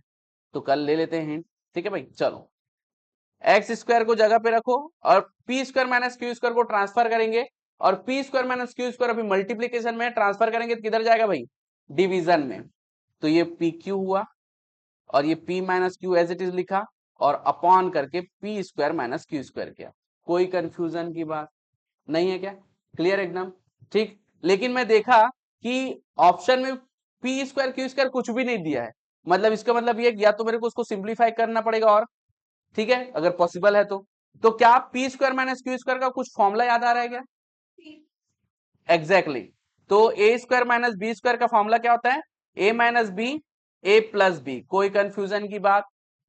तो कल ले लेते हैं हिंट। ठीक है भाई, चलो, एक्स स्क्वायर को जगह पे रखो, और P square minus q square को ट्रांसफर करेंगे, और P square minus q square अभी मल्टीप्लीकेशन में ट्रांसफर करेंगे तो किधर जाएगा भाई, डिवीजन में। तो ये पी क्यू हुआ, और ये p minus q as it is लिखा, और अपॉन करके p square minus q square किया। कोई कंफ्यूजन की बात नहीं है क्या? क्लियर एकदम? ठीक, लेकिन मैं देखा कि ऑप्शन में पी स्क्वायर क्यू स्क्वायर कुछ भी नहीं दिया है, मतलब इसका मतलब ये या तो मेरे को उसको सिंप्लीफाई करना पड़ेगा, और ठीक है अगर पॉसिबल है तो क्या P square minus q square का कुछ फॉर्मूला याद आ रहा है क्या? Exactly exactly. तो ए स्क्वायर माइनस बी स्क्वायर का फॉर्मूला क्या होता है, ए माइनस बी ए प्लस बी। कोई कंफ्यूजन की बात?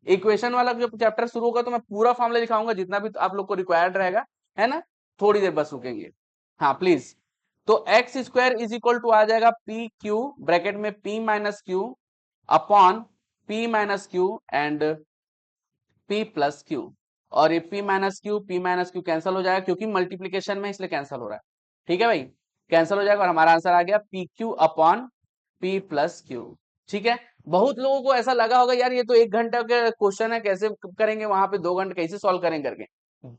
इक्वेशन वाला जब चैप्टर शुरू होगा तो मैं पूरा फॉर्मूला दिखाऊंगा जितना भी आप लोग को रिक्वायर्ड रहेगा, है ना। थोड़ी देर बस रुकेंगे, हाँ प्लीज। तो x square is equal to आ जाएगा पी क्यू ब्रैकेट में p minus q upon p minus q and p plus q. और ये पी माइनस क्यू कैंसिल हो जाएगा क्योंकि मल्टीप्लीकेशन में इसलिए कैंसिल हो रहा है। ठीक है भाई, कैंसिल हो जाएगा और हमारा आंसर आ गया P Q upon P plus Q. ठीक है, बहुत लोगों को ऐसा लगा होगा यार ये तो 1 घंटे का क्वेश्चन है, कैसे करेंगे, वहां पे 2 घंटे कैसे सॉल्व करेंगे करके।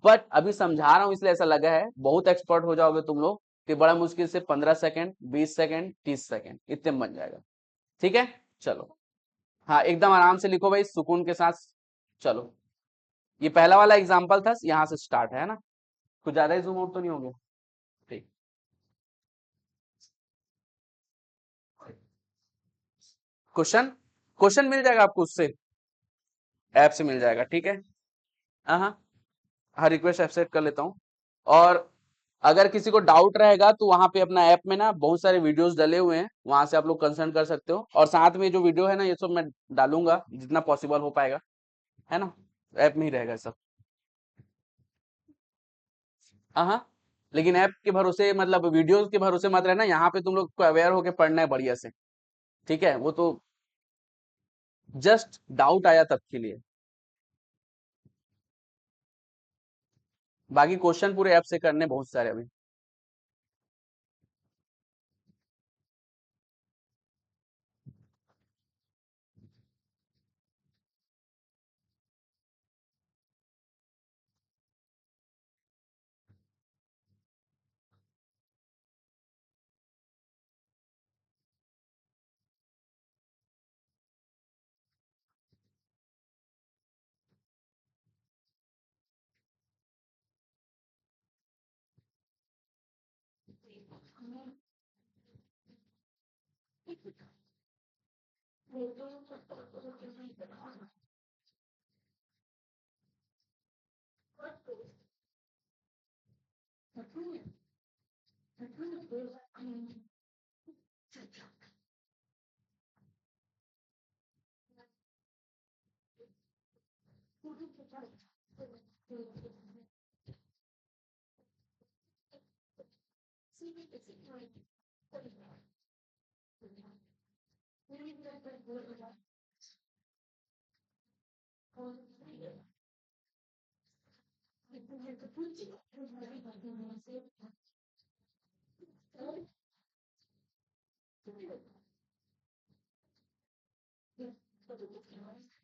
बट अभी समझा रहा हूं इसलिए ऐसा लगा है, बहुत एक्सपर्ट हो जाओगे तुम लोग कि बड़ा मुश्किल से 15 सेकंड 20 सेकंड 30 सेकंड इतने में बन जाएगा। ठीक है, चलो। हाँ एकदम आराम से लिखो भाई, सुकून के साथ। चलो, ये पहला वाला एग्जाम्पल था, यहाँ से स्टार्ट है ना, कुछ ज्यादा ही जूम आउट तो नहीं हो गया। ठीक, क्वेश्चन क्वेश्चन मिल जाएगा आपको उससे, ऐप से मिल जाएगा। ठीक है, हाँ हाँ हाँ, रिक्वेस्ट एक्सेप्ट कर लेता हूँ। और अगर किसी को डाउट रहेगा तो वहां पे अपना ऐप में ना बहुत सारे वीडियोस डले हुए हैं, वहां से आप लोग कंसल्ट कर सकते हो। और साथ में जो वीडियो है ना ये सब मैं डालूंगा जितना पॉसिबल हो पाएगा, है ना, ऐप में ही रहेगा सब। हाँ हाँ, लेकिन ऐप के भरोसे मतलब वीडियोस के भरोसे मत रहना, यहाँ पे तुम लोग को अवेयर होके पढ़ना है बढ़िया से। ठीक है, वो तो जस्ट डाउट आया तब के लिए, बाकी क्वेश्चन पूरे ऐप से करने बहुत सारे अभी।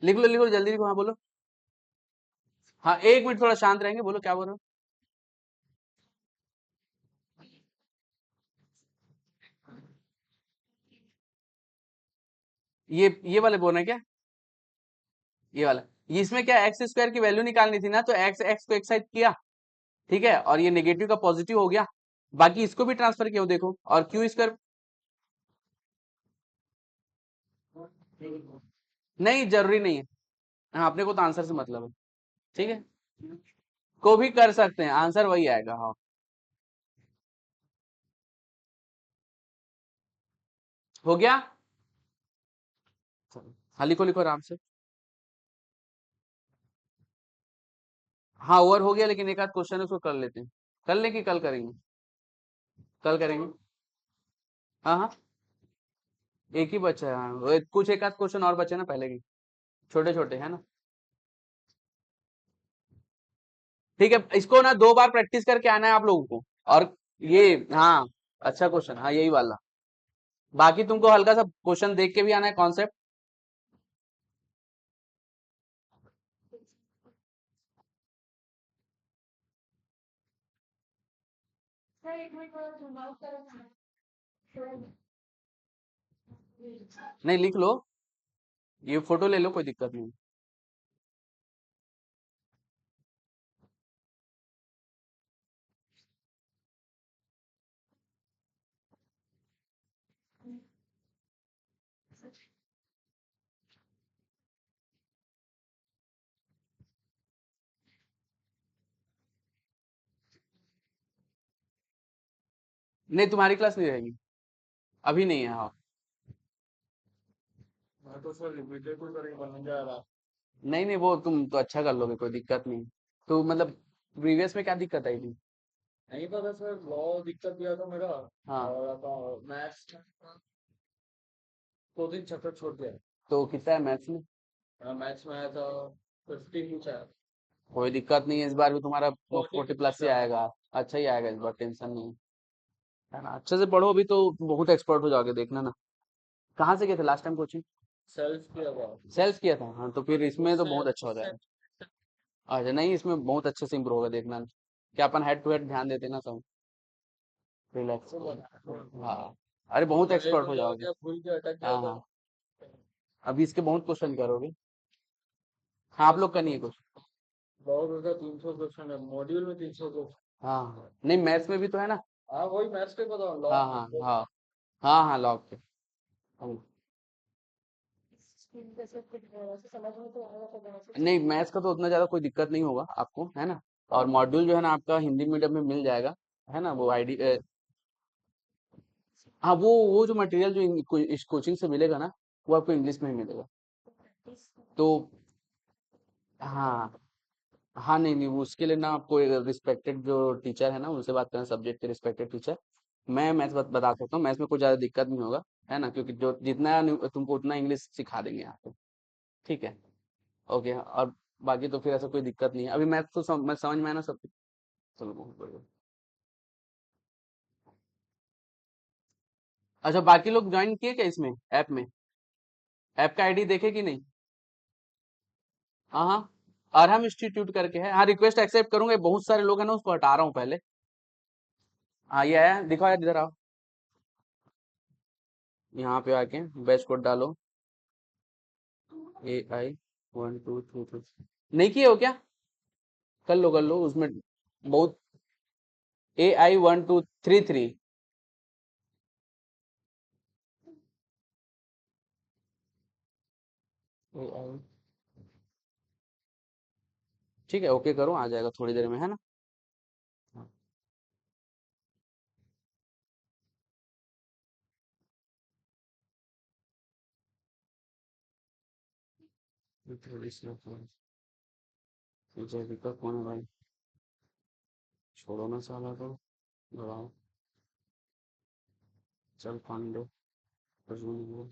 लिख लो लिख लो, जल्दी लिखो, हाँ बोलो। हाँ 1 मिनट थोड़ा शांत रहेंगे, बोलो क्या बोल रहे हो। ये वाले बोल रहे हैं क्या, ये वाला। ये इसमें क्या एक्स स्क्वायर की वैल्यू निकालनी थी ना, तो एक्स एक्स को एक साइड किया, ठीक है, और ये नेगेटिव का पॉजिटिव हो गया, बाकी इसको भी ट्रांसफर किया देखो, और क्यू स्क्वायर नहीं जरूरी नहीं है। हाँ अपने को तो आंसर से मतलब है। ठीक है, को भी कर सकते हैं, आंसर वही आएगा। हाँ हो गया, हाँ लिखो लिखो आराम से। हाँ ओवर हो गया, लेकिन एक आध क्वेश्चन उसको कर लेते हैं, कर ले कि कल करेंगे, कल करेंगे। हाँ हाँ, एक ही बचा है, हाँ कुछ एक आध क्वेश्चन और बचे ना पहले की, छोटे छोटे है ना। ठीक है, इसको ना 2 बार प्रैक्टिस करके आना है आप लोगों को। और ये, हाँ अच्छा क्वेश्चन, हाँ यही वाला। बाकी तुमको हल्का सा क्वेश्चन देख के भी आना है, कॉन्सेप्ट। नहीं लिख लो, ये फोटो ले लो, कोई दिक्कत नहीं। नहीं तुम्हारी क्लास नहीं रहेगी, अभी नहीं है। हाँ नहीं नहीं, वो तुम तो अच्छा कर लोगे, कोई दिक्कत नहीं। तो मतलब प्रीवियस में क्या दिक्कत आई थी। नहीं पता सर, लॉ दिक्कत दिया था मेरा। हाँ, और मैथ्स 2 दिन चैप्टर छोड़ दिया। तो कितना है मैथ्स में? मैथ्स में आया था 15 कुछ आया। कोई दिक्कत नहीं है, इस बार भी तुम्हारा 40 40 कुछ प्लस ही था। आएगा। अच्छा ही आएगा इस बार, टेंशन नहीं है ना। अच्छे से पढ़ो, अभी तो बहुत एक्सपर्ट हो जाओगे, देखना ना। कहाँ से गए थे लास्ट टाइम कोचिंग? सेल्फ किया था। सेल्फ किया था, हाँ, तो फिर इसमें तो उससे बहुत अच्छा हो उससे जाएगा। अच्छा, नहीं, इसमें बहुत अच्छे से इम्प्रूव होगा, देखना। क्या अपन हेड टू हेड ध्यान देते ना, सब रिलैक्स। वो बना। हाँ, अरे बहुत पहले एक्सपर्ट तो हो क्या हो जाओगे। गया, भूल के अटक गया हाँ था। हाँ, अभी इसके बहुत क्वेश्चन करोगे। हाँ, आप बस लोग का नहीं है कुछ? बहुत होता, 300 क्वेश्चन है मॉड्यूल में, 300 क्वेश्चन। हाँ, नहीं, मैथ्स में भी तो है ना। हाँ वही मैथ्स के बताओ, हाँ लॉ हाँ में हाँ, हाँ हाँ, लॉग के। नहीं, मैथ्स का तो उतना ज्यादा कोई दिक्कत नहीं होगा आपको, है ना। और मॉड्यूल जो है ना आपका हिंदी मीडियम में मिल जाएगा, है ना, वो आईडी। हाँ, वो जो मटेरियल जो इस कोचिंग से मिलेगा ना, वो आपको इंग्लिश में ही मिलेगा। तो हाँ हाँ, नहीं नहीं, वो उसके लिए ना आपको रिस्पेक्टेड जो टीचर है ना, उनसे बात करना, सब्जेक्ट के रिस्पेक्टेड टीचर। मैं मैथ्स बता सकता हूँ, मैथ्स में कोई ज्यादा दिक्कत नहीं होगा, है ना, क्योंकि जो जितना तुमको उतना इंग्लिश सिखा देंगे यहाँ पे। ठीक है। ओके, और बाकी तो फिर ऐसा कोई दिक्कत नहीं है, अभी मैथ्स तो मैं समझ में आया ना सब। चलो, बहुत बढ़िया। अच्छा, बाकी लोग ज्वाइन किए क्या इसमें, ऐप में? ऐप का आईडी देखे कि नहीं? हाँ हाँ, अरहम इंस्टीट्यूट करके है, हाँ, रिक्वेस्ट एक्सेप्ट करूंगा, बहुत सारे लोग हैं ना, उसको हटा रहा हूँ पहले। हाँ, ये आया, दिखाओ यार, इधर आओ। यहाँ पे आके बैच कोड डालो, AI 1 2 3 4। नहीं किए हो क्या? कर लो उसमें, बहुत। AI 1 2 3 3। AI, ठीक है, ओके करो, आ जाएगा थोड़ी देर में, है ना। हाँ, ये थोड़ी सी जैविका कौन है भाई? छोड़ो ना साला को, बढ़ाओ। चल पांडे, अर्जुन वो,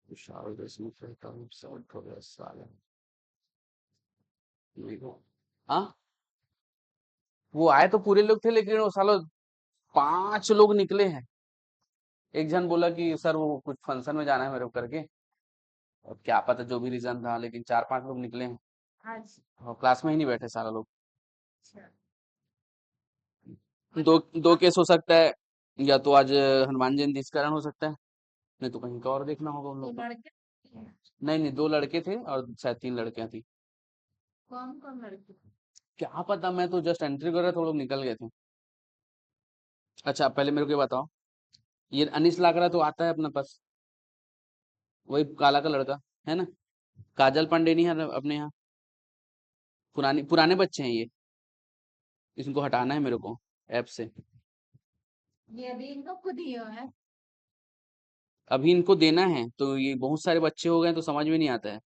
विशाल देशमुख रहता हूँ, सब हो गया साला। देखो, हाँ, वो आए तो पूरे लोग थे, लेकिन वो सालो 5 लोग निकले हैं। एक जन बोला कि सर वो कुछ फंक्शन में जाना है मेरे को करके, और क्या पता जो भी रीजन था, लेकिन 4 5 लोग निकले हैं। और क्लास में ही नहीं बैठे सारा लोग। दो दो केस हो सकता है, या तो आज हनुमान जयंती इस कारण हो सकता है, नहीं तो कहीं का और देखना होगा उन लोग को। नहीं नहीं, 2 लड़के थे और शायद 3 लड़कियां थी। क्या पता, मैं तो जस्ट एंट्री कर रहा था, वो लोग निकल गए थे। अच्छा, पहले मेरे को ये बताओ, ये अनिश लाकड़ा तो आता है अपने पास, वही काला का लड़का, है ना। काजल पांडे नहीं है अपने यहाँ। पुराने पुराने बच्चे हैं ये, इनको हटाना है मेरे को ऐप से। अभी इनको देना है, तो ये बहुत सारे बच्चे हो गए हैं, तो समझ में नहीं आता है।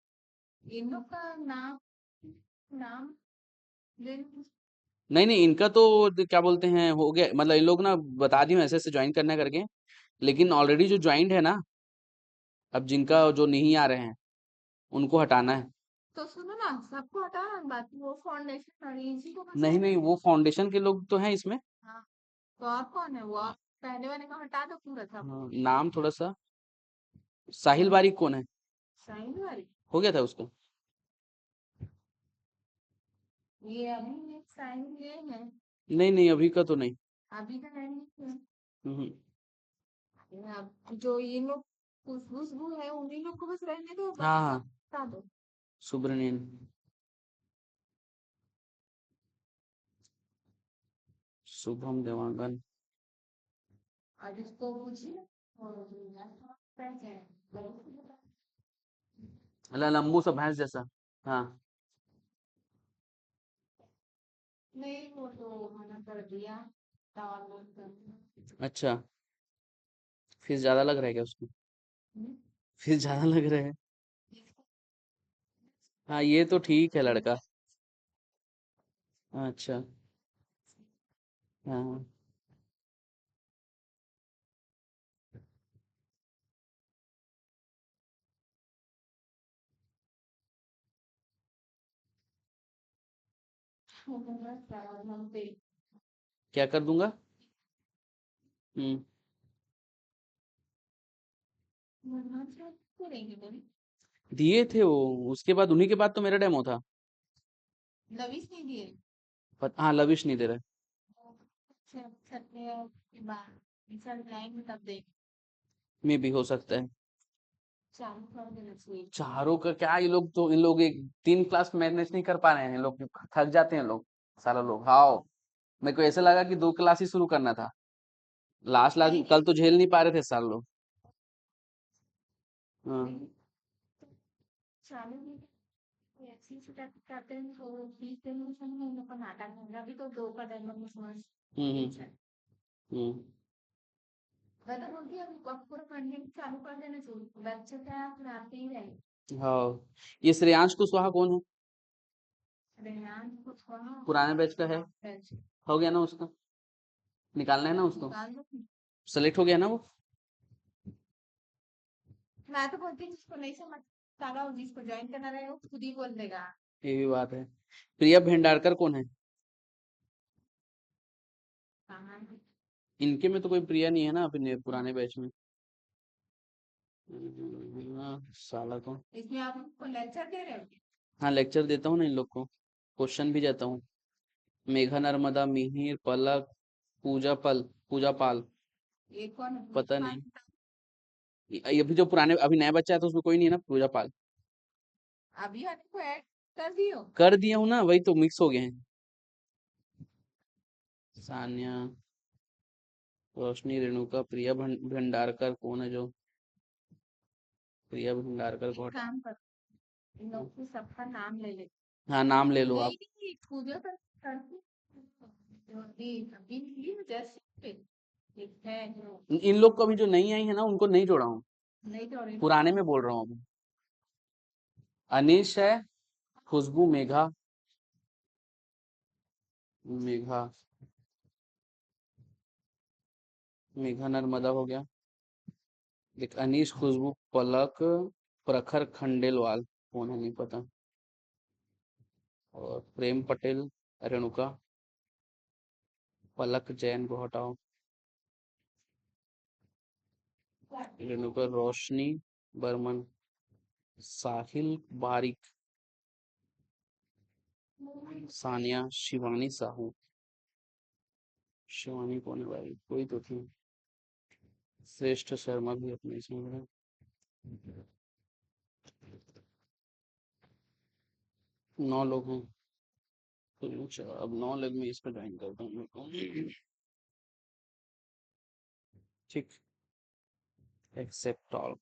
नहीं नहीं, इनका तो क्या बोलते हैं, हो गया, मतलब इन लोग ना बता दी ऐसे ऐसे ज्वाइन करना है करके, लेकिन ऑलरेडी जो ज्वाइंट है ना, अब जिनका जो नहीं आ रहे हैं, उनको हटाना है। नहीं नहीं, वो फाउंडेशन के लोग तो हैं इसमें। हाँ, नाम थोड़ा सा, साहिल बारिक कौन है? हो गया था उसका। नहीं नहीं, अभी का तो नहीं। हम्म, हाँ हाँ, सुब्रनील, शुभम देवांगन। अल्लाह, लंबू सा भैंस जैसा। हाँ, अच्छा, फीस ज्यादा लग रहा है क्या उसको? फीस ज्यादा लग रहा है। हाँ, ये तो ठीक है लड़का। अच्छा, हाँ क्या कर दूंगा? हम्म दिए थे वो, उसके बाद उन्हीं के बाद तो मेरा डेमो था। लविश नहीं दिए। हाँ लविश नहीं दे रहा है। रिजल्ट आएंगे तब देख। मे भी हो सकता है। चालू कर देना चाहिए। चारों का क्या, ये लोग तो, इन लोग एक 3 क्लास मैनेज नहीं कर पा रहे हैं, लोग थक जाते हैं लोग, सारा लोग। हाँ मेरे को ऐसा लगा कि 2 क्लास ही शुरू करना था। लास्ट लास्ट नहीं कल तो नहीं झेल नहीं पा रहे थे सारे लोग। हाँ नहीं, चालू भी ऐसे ही स्टार्ट करते हैं तो 20 दिन में समझ इन लोग का नाटक होगा। अभी तो 2 का डेमो में समझ हम्म ठीक है। हम्म मैं तो बोलती हूँ अब पूरा कंटेंट चालू कर देना चाहिए। बच्चे क्या अपने आते ही रहे। हाँ ये श्रेयांश कुशवाहा कौन है? रेहान कुछ वहाँ पुराने बैच का है। बैच हो गया ना उसका? निकालना है ना उसको? निकाल दो। सेलेक्ट हो गया ना वो? मैं तो बोलती हूँ जिसको नहीं समझ सारा और जिसको ज्वाइन करना रहे वो खुद ही बोल देगा। ये भी बात है। प्रिया भेंडारकर कौन है? कहाँ है? इनके में तो कोई प्रिया नहीं है ना अपने पुराने बैच में। साला को। इसमें आप उनको लेक्चर दे रहे हो। हाँ लेक्चर देता हूँ ना इन लोग को, क्वेश्चन भी देता हूँ। मेघा नर्मदा, मिहिर, पलक, पूजा पाल। ये कौन है? पता नहीं। ये अभी जो पुराने, अभी नया बच्चा है तो उसमें कोई नहीं है ना पूजा पाल। अभी वाले को ऐड कर दियो। कर दिया हूँ ना, वही तो मिक्स हो गए हैं। सानिया, रोशनी, रेणुका, प्रिया भंडारकर कौन है जो? प्रिया भंडारकर एक को हटा। काम कर इन लोग को सबका नाम ले ले। हाँ नाम ले लो आप। नहीं नहीं पूजा कर करती अभी अभी नहीं जैसे एक है जो इन लोग को अभी जो नई आई है ना उनको नहीं जोड़ा हूँ, नहीं तो ऑरेंज पुराने में बोल रहा हूँ अभी। अनीश है, खुशबू, मेघा, मेघा मेघा नर्मदा हो गया। एक अनीश, खुशबू, पलक, प्रखर खंडेलवाल कौन है नहीं पता, और प्रेम पटेल, रेणुका, पलक जैन को हटाओ, रेणुका, रोशनी बर्मन, साहिल बारिक, सानिया, शिवानी साहू। शिवानी कौन है भाई, कोई तो थी। श्रेष्ठ शर्मा भी अपने इसमें है। 9 लोग हैं तो चलो अब 9 लोग में इसको ज्वाइन करता हूँ मैं। ठीक, एक्सेप्ट ऑल।